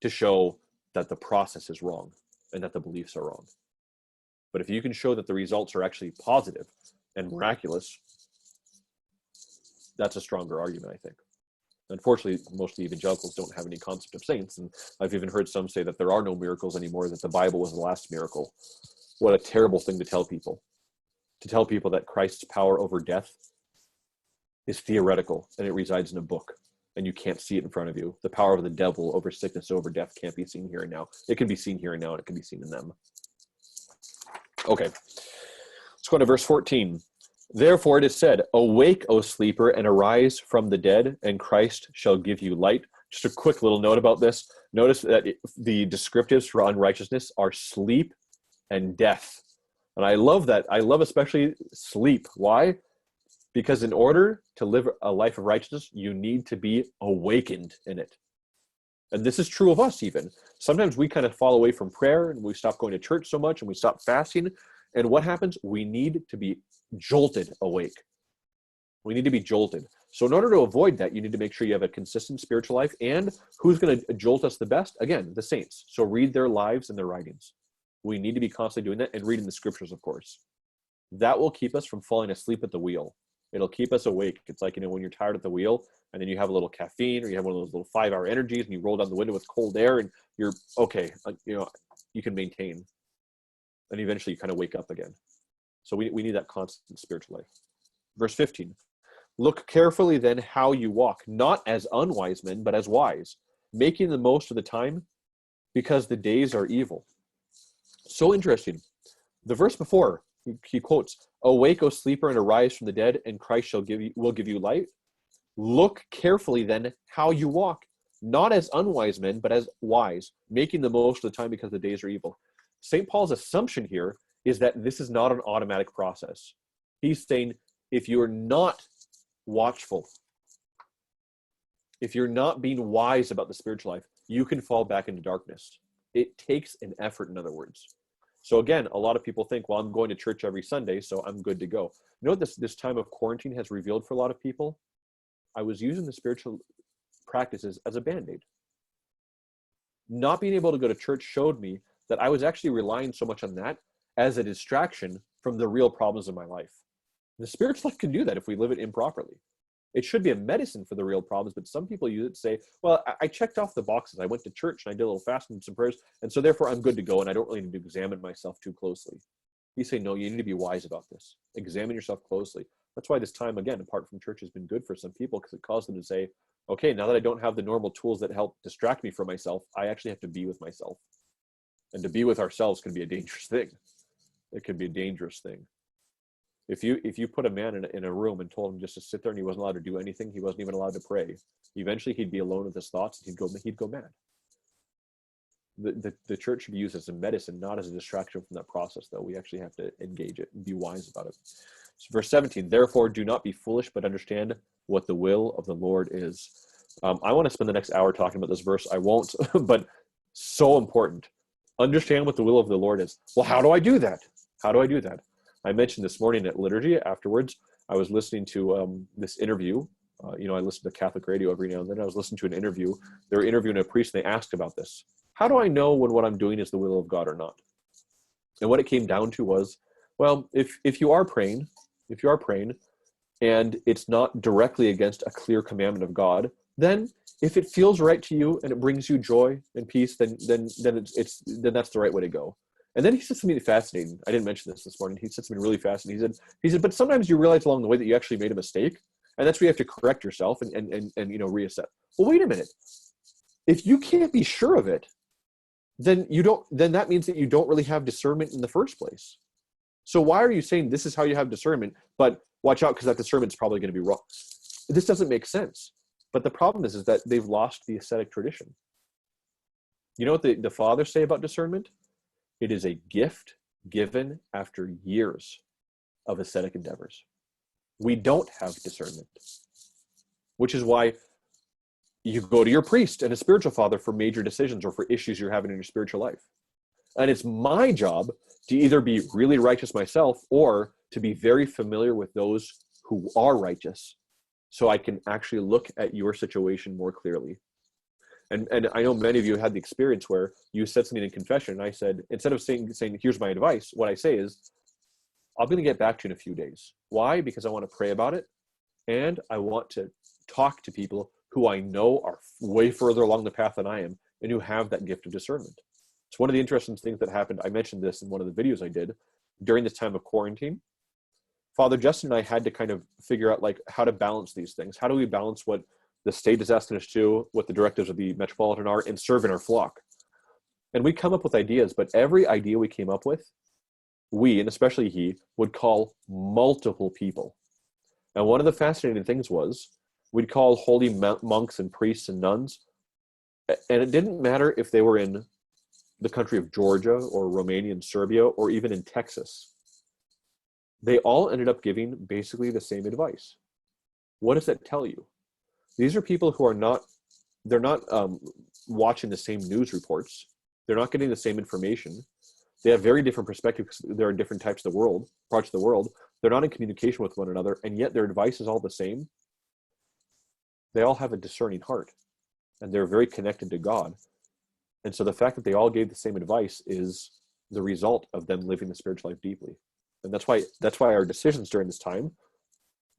to show that the process is wrong and that the beliefs are wrong. But if you can show that the results are actually positive and miraculous, that's a stronger argument, I think. Unfortunately, most of the evangelicals don't have any concept of saints, and I've even heard some say that there are no miracles anymore, that the Bible was the last miracle. What a terrible thing to tell people. To tell people that Christ's power over death is theoretical, and it resides in a book, and you can't see it in front of you. The power of the devil over sickness, over death can't be seen here and now. It can be seen here and now, and it can be seen in them. Okay, let's go to verse 14. Therefore it is said, awake, O sleeper, and arise from the dead, and Christ shall give you light. Just a quick little note about this. Notice that the descriptives for unrighteousness are sleep and death. And I love that. I love especially sleep. Why? Because in order to live a life of righteousness, you need to be awakened in it. And this is true of us even. Sometimes we kind of fall away from prayer and we stop going to church so much and we stop fasting. And what happens? We need to be jolted awake. We need to be jolted. So in order to avoid that, you need to make sure you have a consistent spiritual life. And who's going to jolt us the best? Again, the saints. So read their lives and their writings. We need to be constantly doing that and reading the scriptures, of course. That will keep us from falling asleep at the wheel. It'll keep us awake. It's like, when you're tired at the wheel and then you have a little caffeine or you have one of those little 5-hour energies and you roll down the window with cold air and you're okay. You can maintain. And eventually you kind of wake up again. So we need that constant spiritual life. Verse 15, look carefully then how you walk, not as unwise men, but as wise, making the most of the time because the days are evil. So interesting. The verse before, he quotes, awake, O sleeper, and arise from the dead, and Christ will give you light. Look carefully then how you walk, not as unwise men, but as wise, making the most of the time because the days are evil. St. Paul's assumption here is that this is not an automatic process. He's saying if you're not watchful, if you're not being wise about the spiritual life, you can fall back into darkness. It takes an effort, in other words. So again, a lot of people think, well, I'm going to church every Sunday, so I'm good to go. You know what this time of quarantine has revealed for a lot of people? I was using the spiritual practices as a Band-Aid. Not being able to go to church showed me that I was actually relying so much on that as a distraction from the real problems in my life. The spiritual life can do that if we live it improperly. It should be a medicine for the real problems, but some people use it to say, well, I checked off the boxes. I went to church and I did a little fasting and some prayers, and so therefore I'm good to go, and I don't really need to examine myself too closely. You say, no, you need to be wise about this. Examine yourself closely. That's why this time, again, apart from church, has been good for some people, because it caused them to say, okay, now that I don't have the normal tools that help distract me from myself, I actually have to be with myself. And to be with ourselves can be a dangerous thing. It can be a dangerous thing. If you put a man in a room and told him just to sit there and he wasn't allowed to do anything, he wasn't even allowed to pray, eventually he'd be alone with his thoughts and he'd go mad. The church should be used as a medicine, not as a distraction from that process, though. We actually have to engage it and be wise about it. So verse 17, therefore do not be foolish, but understand what the will of the Lord is. I want to spend the next hour talking about this verse. I won't, but so important. Understand what the will of the Lord is. Well, how do I do that? How do I do that? I mentioned this morning at liturgy afterwards, I was listening to this interview. I listen to Catholic radio every now and then. I was listening to an interview. They were interviewing a priest and they asked about this. How do I know when what I'm doing is the will of God or not? And what it came down to was, well, if you are praying and it's not directly against a clear commandment of God, then if it feels right to you and it brings you joy and peace, then that's the right way to go. And then he said something fascinating. I didn't mention this morning. He said something really fascinating. He said, but sometimes you realize along the way that you actually made a mistake, and that's where you have to correct yourself and reassess. Well, wait a minute. If you can't be sure of it, then that means that you don't really have discernment in the first place. So why are you saying this is how you have discernment, but watch out because that discernment is probably going to be wrong? This doesn't make sense. But the problem is that they've lost the ascetic tradition. You know what the fathers say about discernment? It is a gift given after years of ascetic endeavors. We don't have discernment, which is why you go to your priest and a spiritual father for major decisions or for issues you're having in your spiritual life. And it's my job to either be really righteous myself or to be very familiar with those who are righteous, so I can actually look at your situation more clearly. And I know many of you had the experience where you said something in confession, and I said, instead of saying here's my advice, what I say is, I'm going to get back to you in a few days. Why? Because I want to pray about it, and I want to talk to people who I know are way further along the path than I am and who have that gift of discernment. It's one of the interesting things that happened. I mentioned this in one of the videos I did during this time of quarantine. Father Justin and I had to kind of figure out how to balance these things. How do we balance what the state is asking us to do, what the directives of the Metropolitan are, and serve in our flock? And we come up with ideas, but every idea we came up with, we, and especially he, would call multiple people. And one of the fascinating things was we'd call holy monks and priests and nuns, and it didn't matter if they were in the country of Georgia or Romania and Serbia or even in Texas. They all ended up giving basically the same advice. What does that tell you? These are people who are not watching the same news reports. They're not getting the same information. They have very different perspectives because they're in different parts of the world. They're not in communication with one another, and yet their advice is all the same. They all have a discerning heart, and they're very connected to God. And so the fact that they all gave the same advice is the result of them living the spiritual life deeply. And that's why our decisions during this time,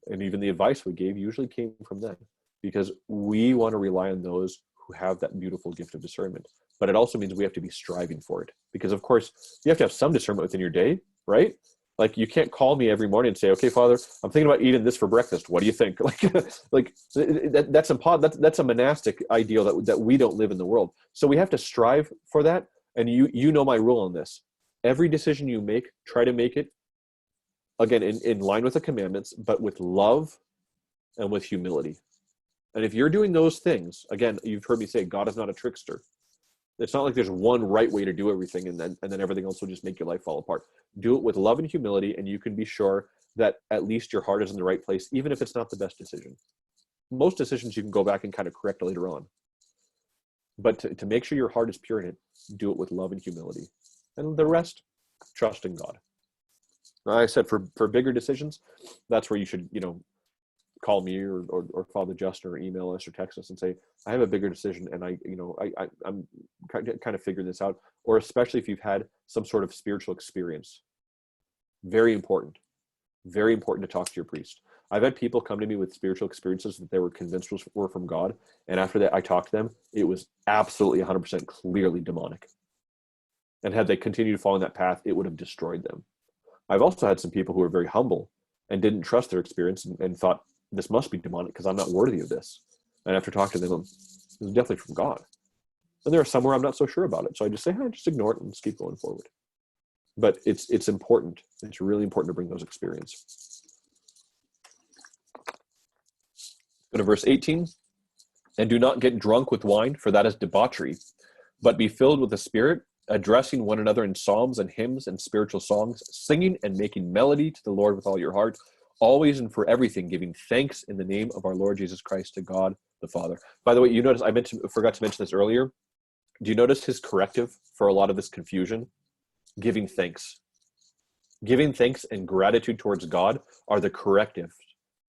and even the advice we gave, usually came from them, because we want to rely on those who have that beautiful gift of discernment. But it also means we have to be striving for it, because of course you have to have some discernment within your day, right? Like you can't call me every morning and say, okay, Father, I'm thinking about eating this for breakfast. What do you think? That's a monastic ideal that we don't live in the world. So we have to strive for that. And you know my rule on this. Every decision you make, try to make it, again, in line with the commandments, but with love and with humility. And if you're doing those things, again, you've heard me say, God is not a trickster. It's not like there's one right way to do everything and then everything else will just make your life fall apart. Do it with love and humility, and you can be sure that at least your heart is in the right place, even if it's not the best decision. Most decisions you can go back and kind of correct later on. But to make sure your heart is pure in it, do it with love and humility. And the rest, trust in God. Now, I said for bigger decisions, that's where you should, call me or Father Justin or email us or text us and say, I have a bigger decision and I'm kind of figuring this out. Or especially if you've had some sort of spiritual experience. Very important to talk to your priest. I've had people come to me with spiritual experiences that they were convinced were from God. And after that, I talked to them. It was absolutely 100% clearly demonic. And had they continued following that path, it would have destroyed them. I've also had some people who were very humble and didn't trust their experience and thought, this must be demonic because I'm not worthy of this. And after talking to them, it was definitely from God. And there are some where I'm not so sure about it. So I just say, hey, just ignore it and just keep going forward. But it's important. It's really important to bring those experiences. Go to verse 18. And do not get drunk with wine, for that is debauchery, but be filled with the Spirit, addressing one another in psalms and hymns and spiritual songs, singing and making melody to the Lord with all your heart, always and for everything, giving thanks in the name of our Lord Jesus Christ to God the Father. By the way, you notice, I forgot to mention this earlier. Do you notice his corrective for a lot of this confusion? Giving thanks. Giving thanks and gratitude towards God are the corrective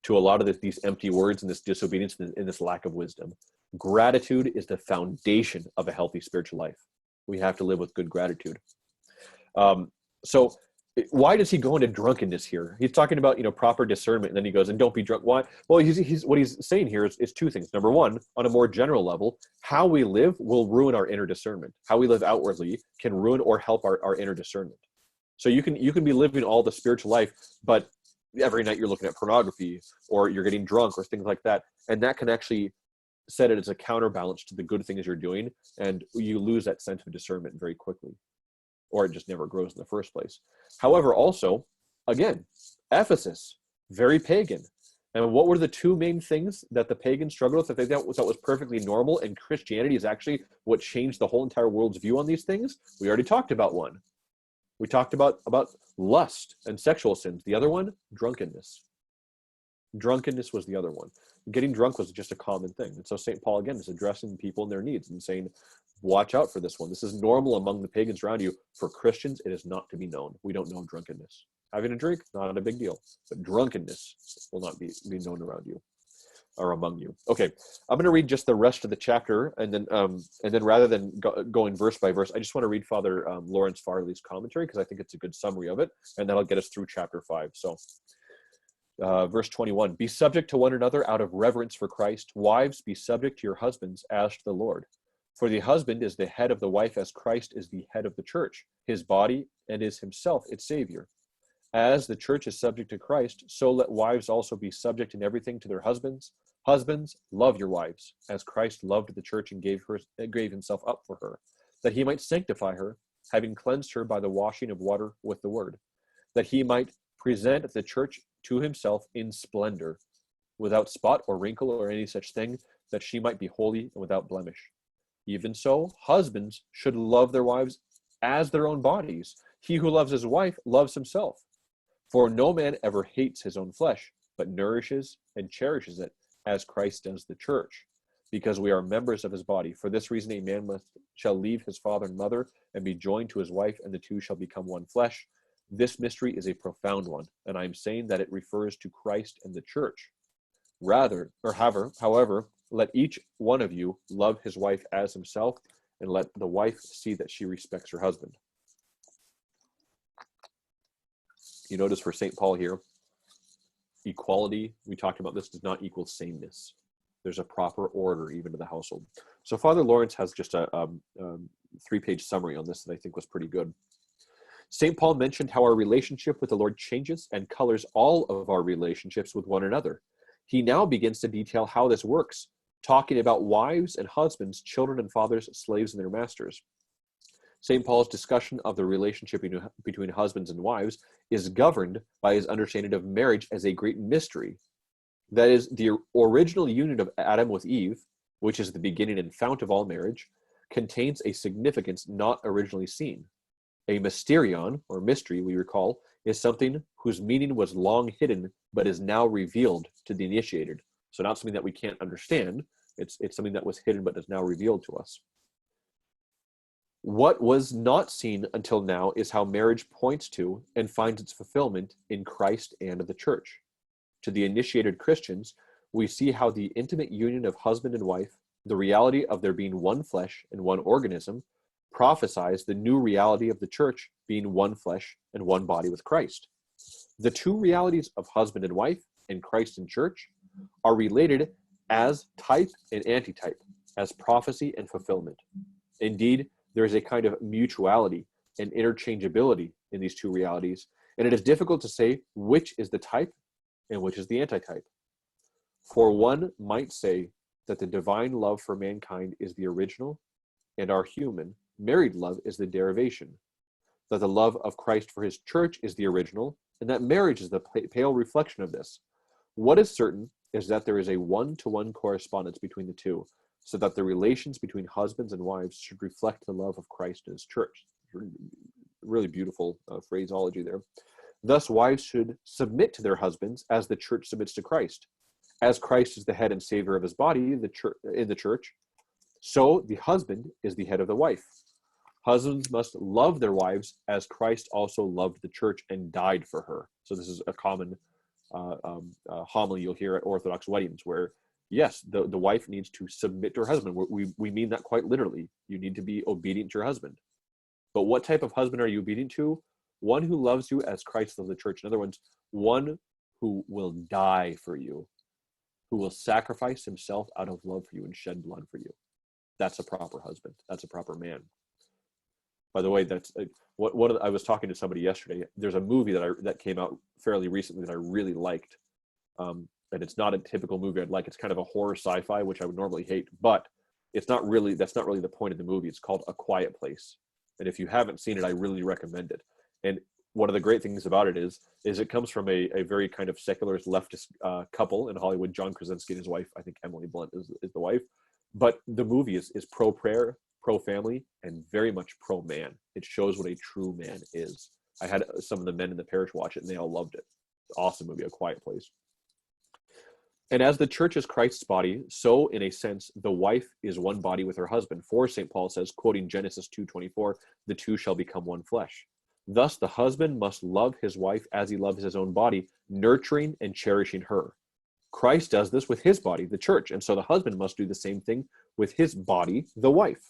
to a lot of these empty words and this disobedience and this lack of wisdom. Gratitude is the foundation of a healthy spiritual life. We have to live with good gratitude. So why does he go into drunkenness here? He's talking about, proper discernment, and then he goes, and don't be drunk. Why? Well, he's what he's saying here is two things. Number one, on a more general level, how we live will ruin our inner discernment. How we live outwardly can ruin or help our inner discernment. So you can be living all the spiritual life, but every night you're looking at pornography or you're getting drunk or things like that. And that can actually set it as a counterbalance to the good things you're doing. And you lose that sense of discernment very quickly, or it just never grows in the first place. However, also, again, Ephesus, very pagan. And what were the two main things that the pagans struggled with that they thought was perfectly normal, and Christianity is actually what changed the whole entire world's view on these things? We already talked about one. We talked about lust and sexual sins. The other one, drunkenness. Drunkenness was the other one. Getting drunk was just a common thing. And so St. Paul, again, is addressing people and their needs and saying, watch out for this one. This is normal among the pagans around you. For Christians, it is not to be known. We don't know drunkenness. Having a drink, not a big deal. But drunkenness will not be known around you or among you. Okay, I'm going to read just the rest of the chapter, and then rather than going verse by verse, I just want to read Father Lawrence Farley's commentary because I think it's a good summary of it, and that'll get us through chapter 5. So, verse 21, be subject to one another out of reverence for Christ. Wives, be subject to your husbands as to the Lord. For the husband is the head of the wife as Christ is the head of the church, his body, and is himself its Savior. As the church is subject to Christ, so let wives also be subject in everything to their husbands. Husbands, love your wives, as Christ loved the church and gave himself up for her, that he might sanctify her, having cleansed her by the washing of water with the word, that he might present the church to himself in splendor, without spot or wrinkle or any such thing, that she might be holy and without blemish. Even so, husbands should love their wives as their own bodies. He who loves his wife loves himself. For no man ever hates his own flesh, but nourishes and cherishes it, as Christ does the church, because we are members of his body. For this reason, a man shall leave his father and mother and be joined to his wife, and the two shall become one flesh. This mystery is a profound one, and I am saying that it refers to Christ and the church. However, let each one of you love his wife as himself, and let the wife see that she respects her husband. You notice for St. Paul here, equality, we talked about this, does not equal sameness. There's a proper order even to the household. So Father Lawrence has just a 3-page summary on this that I think was pretty good. St. Paul mentioned how our relationship with the Lord changes and colors all of our relationships with one another. He now begins to detail how this works, talking about wives and husbands, children and fathers, slaves and their masters. St. Paul's discussion of the relationship between husbands and wives is governed by his understanding of marriage as a great mystery. That is, the original union of Adam with Eve, which is the beginning and fount of all marriage, contains a significance not originally seen. A mysterion, or mystery, we recall, is something whose meaning was long hidden but is now revealed to the initiated. So not something that we can't understand, it's something that was hidden but is now revealed to us. What was not seen until now is how marriage points to and finds its fulfillment in Christ and the church. To the initiated Christians, we see how the intimate union of husband and wife, the reality of there being one flesh and one organism, prophesies the new reality of the church being one flesh and one body with Christ. The two realities of husband and wife and Christ and church are related as type and antitype, as prophecy and fulfillment. Indeed, there is a kind of mutuality and interchangeability in these two realities, and it is difficult to say which is the type and which is the antitype. For one might say that the divine love for mankind is the original, and our human, married love is the derivation, that the love of Christ for his church is the original, and that marriage is the pale reflection of this. What is certain is that there is a one-to-one correspondence between the two, so that the relations between husbands and wives should reflect the love of Christ and his church. Really beautiful phraseology there. Thus, wives should submit to their husbands as the church submits to Christ. As Christ is the head and savior of his body, in the church, so the husband is the head of the wife. Husbands must love their wives as Christ also loved the church and died for her. So this is a common homily you'll hear at Orthodox weddings, where yes, the wife needs to submit to her husband. We mean that quite literally. You need to be obedient to your husband. But what type of husband are you obedient to? One who loves you as Christ loves the church. In other words, one who will die for you, who will sacrifice himself out of love for you and shed blood for you. That's a proper husband. That's a proper man. By the way, that's I was talking to somebody yesterday. There's a movie that came out fairly recently that I really liked. And it's not a typical movie I'd like. It's kind of a horror sci-fi, which I would normally hate, but that's not really the point of the movie. It's called A Quiet Place. And if you haven't seen it, I really recommend it. And one of the great things about it is it comes from a very kind of secularist leftist couple in Hollywood. John Krasinski and his wife, I think Emily Blunt is the wife. But the movie is pro-prayer, pro-family, and very much pro-man. It shows what a true man is. I had some of the men in the parish watch it, and they all loved it. Awesome movie, A Quiet Place. And as the church is Christ's body, so in a sense, the wife is one body with her husband. For St. Paul says, quoting Genesis 2:24, the two shall become one flesh. Thus, the husband must love his wife as he loves his own body, nurturing and cherishing her. Christ does this with his body, the church, and so the husband must do the same thing with his body, the wife.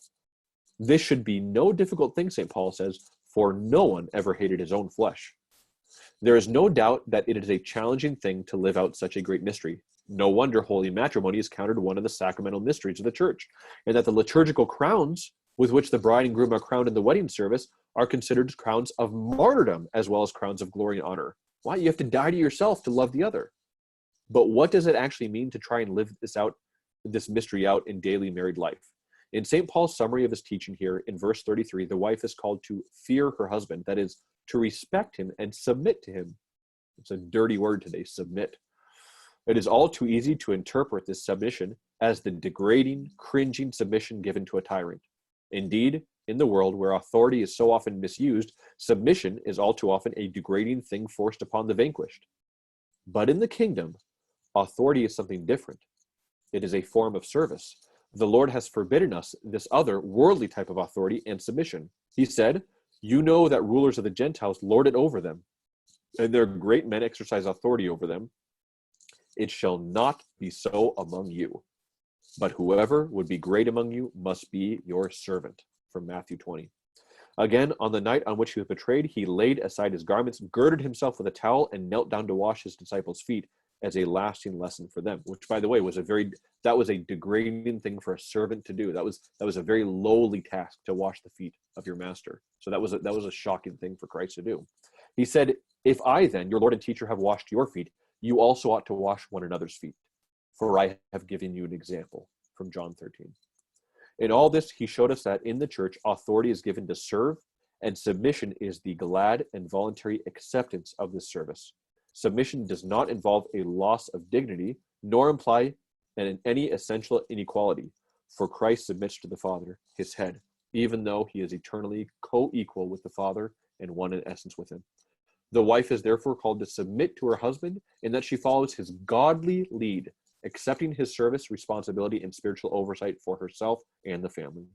This should be no difficult thing, St. Paul says, for no one ever hated his own flesh. There is no doubt that it is a challenging thing to live out such a great mystery. No wonder holy matrimony is counted one of the sacramental mysteries of the church, and that the liturgical crowns with which the bride and groom are crowned in the wedding service are considered crowns of martyrdom as well as crowns of glory and honor. Why? You have to die to yourself to love the other. But what does it actually mean to try and live this mystery out in daily married life? In St. Paul's summary of his teaching here, in verse 33, the wife is called to fear her husband, that is, to respect him and submit to him. It's a dirty word today, submit. It is all too easy to interpret this submission as the degrading, cringing submission given to a tyrant. Indeed, in the world where authority is so often misused, submission is all too often a degrading thing forced upon the vanquished. But in the kingdom, authority is something different. It is a form of service. The Lord has forbidden us this other worldly type of authority and submission. He said, you know that rulers of the Gentiles lord it over them, and their great men exercise authority over them. It shall not be so among you. But whoever would be great among you must be your servant. From Matthew 20. Again, on the night on which he was betrayed, he laid aside his garments, girded himself with a towel, and knelt down to wash his disciples' feet as a lasting lesson for them. Which, by the way, was a degrading thing for a servant to do. That was a very lowly task to wash the feet of your master. So that was a shocking thing for Christ to do. He said, "If I then, your Lord and teacher, have washed your feet, you also ought to wash one another's feet. For I have given you an example." From John 13. In all this, he showed us that in the church, authority is given to serve, and submission is the glad and voluntary acceptance of this service. Submission does not involve a loss of dignity, nor imply any essential inequality, for Christ submits to the Father, his head, even though he is eternally co-equal with the Father and one in essence with him. The wife is therefore called to submit to her husband in that she follows his godly lead, accepting his service, responsibility, and spiritual oversight for herself and the family.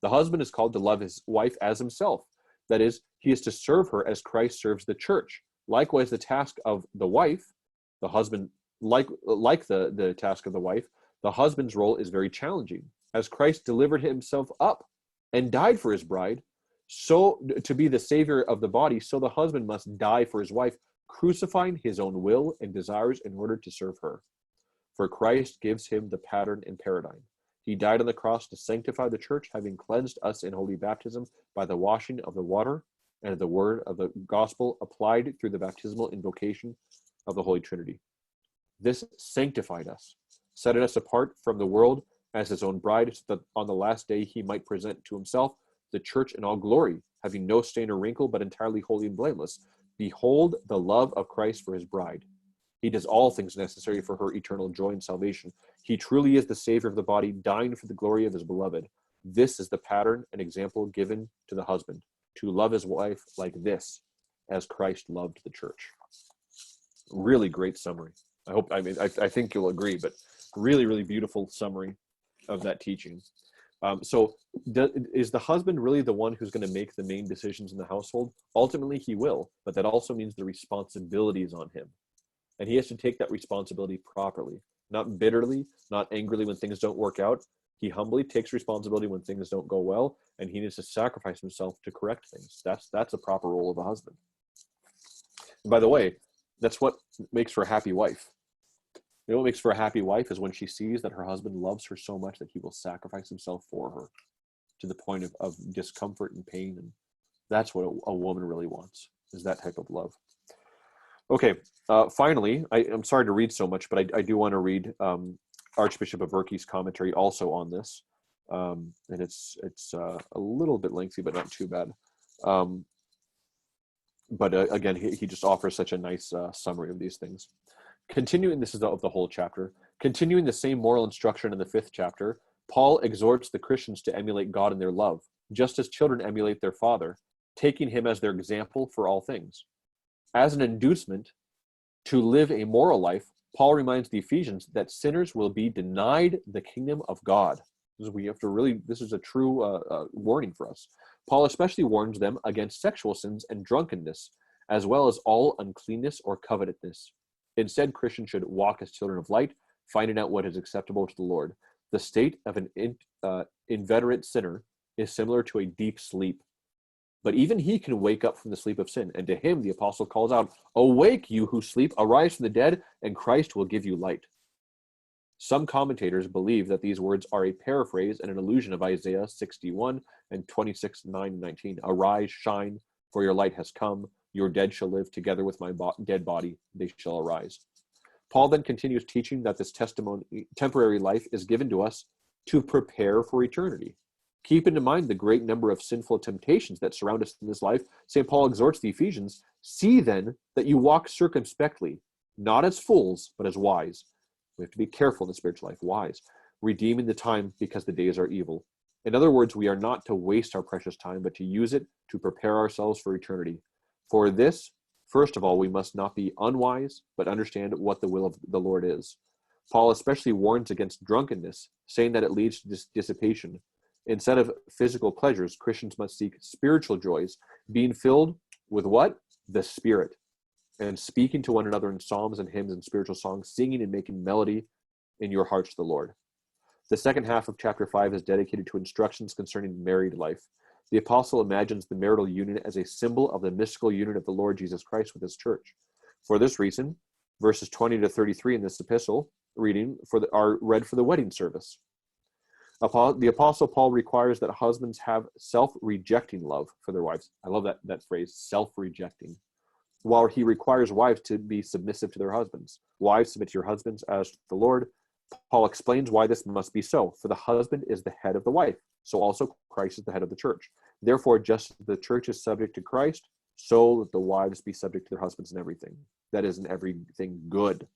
The husband is called to love his wife as himself. That is, he is to serve her as Christ serves the church. Likewise, the task of the wife, the husband, like the task of the wife, the husband's role is very challenging. As Christ delivered himself up and died for his bride, so to be the savior of the body, so the husband must die for his wife crucifying his own will and desires in order to serve her. For Christ gives him the pattern and paradigm. He died on the cross to sanctify the church, having cleansed us in holy baptism by the washing of the water and the word of the gospel applied through the baptismal invocation of the Holy Trinity. This sanctified us, setting us apart from the world as his own bride, so that on the last day he might present to himself the church in all glory, having no stain or wrinkle, but entirely holy and blameless. Behold the love of Christ for his bride. He does all things necessary for her eternal joy and salvation. He truly is the Savior of the body, dying for the glory of his beloved. This is the pattern and example given to the husband, to love his wife like this, as Christ loved the church. Really great summary. I think you'll agree, but really, really beautiful summary of that teaching. Is the husband really the one who's going to make the main decisions in the household? Ultimately, he will, but that also means the responsibility is on him. And he has to take that responsibility properly, not bitterly, not angrily when things don't work out. He humbly takes responsibility when things don't go well, and he needs to sacrifice himself to correct things. That's a proper role of a husband. And by the way, that's what makes for a happy wife. You know what makes for a happy wife is when she sees that her husband loves her so much that he will sacrifice himself for her to the point of discomfort and pain. And that's what a woman really wants, is that type of love. Okay, finally, I'm sorry to read so much, but I do want to read Archbishop Averky's commentary also on this. And it's a little bit lengthy, but not too bad. But again, he just offers such a nice summary of these things. Continuing, this is of the whole chapter, continuing the same moral instruction in the 5th chapter, Paul exhorts the Christians to emulate God in their love, just as children emulate their father, taking him as their example for all things. As an inducement to live a moral life, Paul reminds the Ephesians that sinners will be denied the kingdom of God. This is a true warning for us. Paul especially warns them against sexual sins and drunkenness, as well as all uncleanness or covetousness. Instead, Christians should walk as children of light, finding out what is acceptable to the Lord. The state of an inveterate sinner is similar to a deep sleep. But even he can wake up from the sleep of sin. And to him, the apostle calls out, "Awake, you who sleep, arise from the dead, and Christ will give you light." Some commentators believe that these words are a paraphrase and an allusion of Isaiah 61 and 26:9-19. Arise, shine, for your light has come. Your dead shall live together with my dead body. They shall arise. Paul then continues teaching that this temporary life is given to us to prepare for eternity. Keeping in mind the great number of sinful temptations that surround us in this life, St. Paul exhorts the Ephesians, "See then that you walk circumspectly, not as fools, but as wise." We have to be careful in the spiritual life, wise, redeeming the time because the days are evil. In other words, we are not to waste our precious time, but to use it to prepare ourselves for eternity. For this, first of all, we must not be unwise, but understand what the will of the Lord is. Paul especially warns against drunkenness, saying that it leads to dissipation. Instead of physical pleasures, Christians must seek spiritual joys, being filled with what? The Spirit, and speaking to one another in psalms and hymns and spiritual songs, singing and making melody in your hearts to the Lord. The second half of chapter 5 is dedicated to instructions concerning married life. The apostle imagines the marital union as a symbol of the mystical union of the Lord Jesus Christ with his church. For this reason, verses 20-33 in this epistle reading are read for the wedding service. The apostle Paul requires that husbands have self-rejecting love for their wives. I love that phrase, self-rejecting. While he requires wives to be submissive to their husbands. Wives, submit to your husbands as to the Lord. Paul explains why this must be so. For the husband is the head of the wife, so also Christ is the head of the church. Therefore, just as the church is subject to Christ, so that the wives be subject to their husbands in everything. That is, in everything good.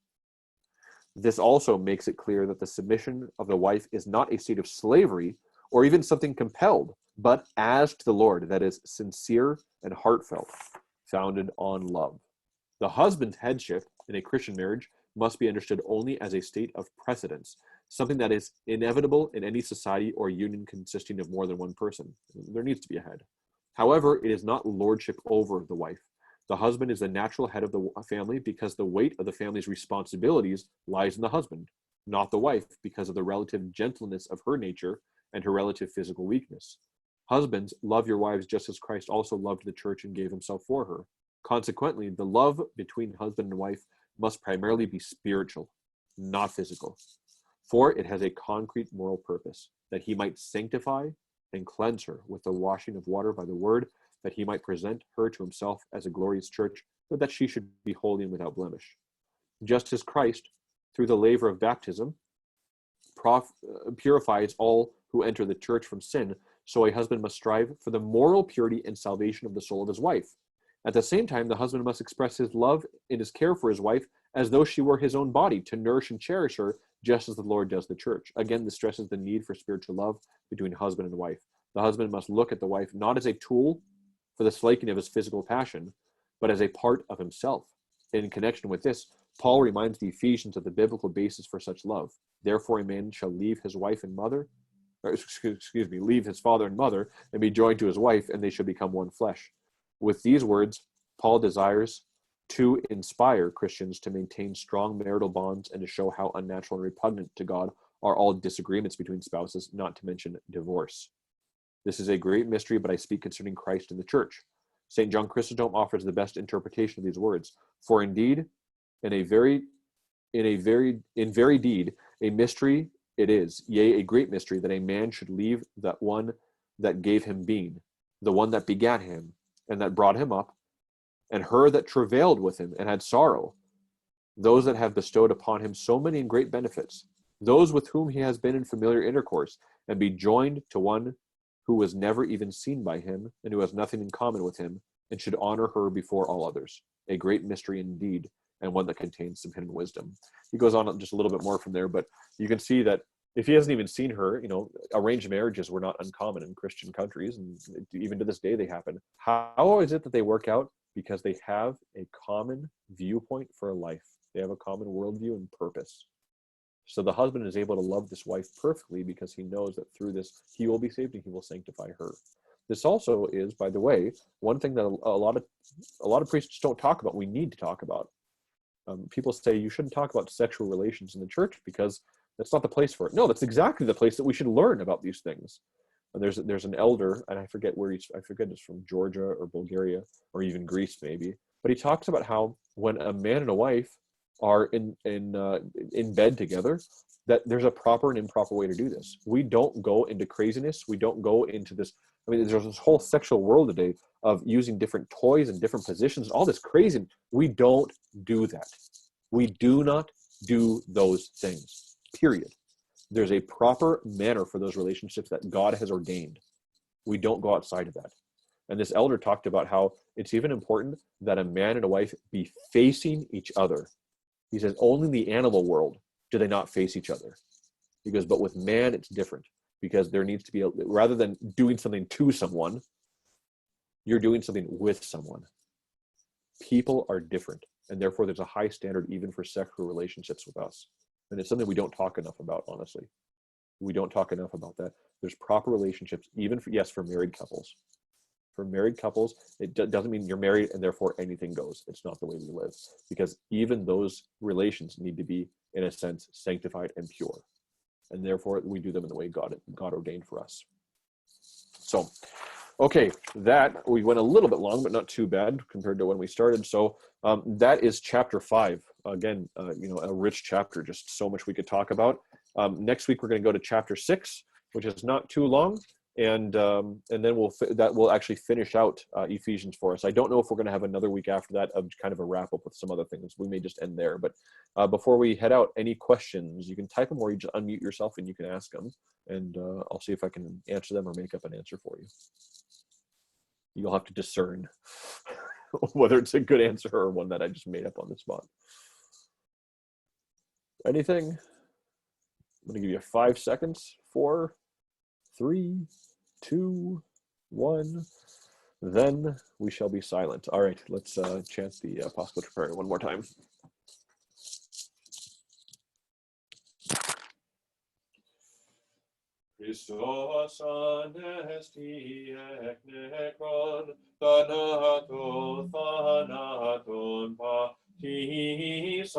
This also makes it clear that the submission of the wife is not a state of slavery or even something compelled, but as to the Lord, that is sincere and heartfelt, founded on love. The husband's headship in a Christian marriage must be understood only as a state of precedence, something that is inevitable in any society or union consisting of more than one person. There needs to be a head. However, it is not lordship over the wife. The husband is the natural head of the family because the weight of the family's responsibilities lies in the husband, not the wife, because of the relative gentleness of her nature and her relative physical weakness. Husbands, love your wives just as Christ also loved the church and gave himself for her. Consequently, the love between husband and wife must primarily be spiritual, not physical, for it has a concrete moral purpose, that he might sanctify and cleanse her with the washing of water by the word, that he might present her to himself as a glorious church, but that she should be holy and without blemish. Just as Christ, through the laver of baptism, purifies all who enter the church from sin, so a husband must strive for the moral purity and salvation of the soul of his wife. At the same time, the husband must express his love in his care for his wife as though she were his own body, to nourish and cherish her, just as the Lord does the church. Again, this stresses the need for spiritual love between husband and wife. The husband must look at the wife not as a tool for the slaking of his physical passion, but as a part of himself. In connection with this, Paul reminds the Ephesians of the biblical basis for such love. Therefore, a man shall leave his wife and mother, leave his father and mother, and be joined to his wife, and they shall become one flesh. With these words, Paul desires to inspire Christians to maintain strong marital bonds and to show how unnatural and repugnant to God are all disagreements between spouses, not to mention divorce. This is a great mystery, but I speak concerning Christ and the church. St. John Chrysostom offers the best interpretation of these words. For indeed, in very deed, a mystery it is, yea, a great mystery, that a man should leave that one that gave him being, the one that begat him, and that brought him up, and her that travailed with him and had sorrow, those that have bestowed upon him so many and great benefits, those with whom he has been in familiar intercourse, and be joined to one who was never even seen by him, and who has nothing in common with him, and should honor her before all others. A great mystery indeed, and one that contains some hidden wisdom. He goes on just a little bit more from there, but you can see that if he hasn't even seen her, arranged marriages were not uncommon in Christian countries, and even to this day they happen. How is it that they work out? Because they have a common viewpoint for life. They have a common worldview and purpose. So the husband is able to love this wife perfectly because he knows that through this he will be saved and he will sanctify her. This also is, by the way, one thing that a lot of priests don't talk about. We need to talk about. People say you shouldn't talk about sexual relations in the church because that's not the place for it. No, that's exactly the place that we should learn about these things. And there's an elder, and I forget it's from Georgia or Bulgaria or even Greece maybe, but he talks about how when a man and a wife are in bed together, that there's a proper and improper way to do this. We don't go into craziness. We don't go into this. I mean, there's this whole sexual world today of using different toys and different positions, all this crazy. We don't do that. We do not do those things, period. There's a proper manner for those relationships that God has ordained. We don't go outside of that. And this elder talked about how it's even important that a man and a wife be facing each other. He says, only in the animal world do they not face each other. He goes, but with man, it's different because there needs to be, rather than doing something to someone, you're doing something with someone. People are different, and therefore there's a high standard even for sexual relationships with us. And it's something we don't talk enough about, honestly. We don't talk enough about that. There's proper relationships, even for married couples. For married couples, it doesn't mean you're married and therefore anything goes. It's not the way we live. Because even those relations need to be, in a sense, sanctified and pure. And therefore, we do them in the way God ordained for us. So, okay, that we went a little bit long, but not too bad compared to when we started. So that is chapter 5. Again, a rich chapter, just so much we could talk about. Next week, we're going to go to chapter 6, which is not too long. And then we'll actually finish out Ephesians for us. I don't know if we're going to have another week after that of kind of a wrap up with some other things. We may just end there. But before we head out, any questions, you can type them or you just unmute yourself and you can ask them. And I'll see if I can answer them or make up an answer for you. You'll have to discern whether it's a good answer or one that I just made up on the spot. Anything? I'm going to give you 5 seconds. 4, 3, 2, 1. Then we shall be silent. All right, let's chant the Apostolic Prayer one more time. Christos anesti ek nekron, thanato thanaton patis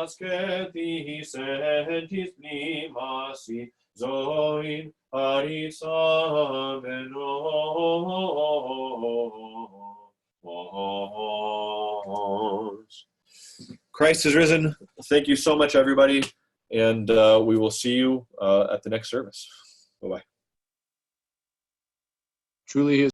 ascetis entis plimasi, zoin aris ameno. Christ is risen. Thank you so much, everybody. And we will see you at the next service. Bye-bye. Truly, His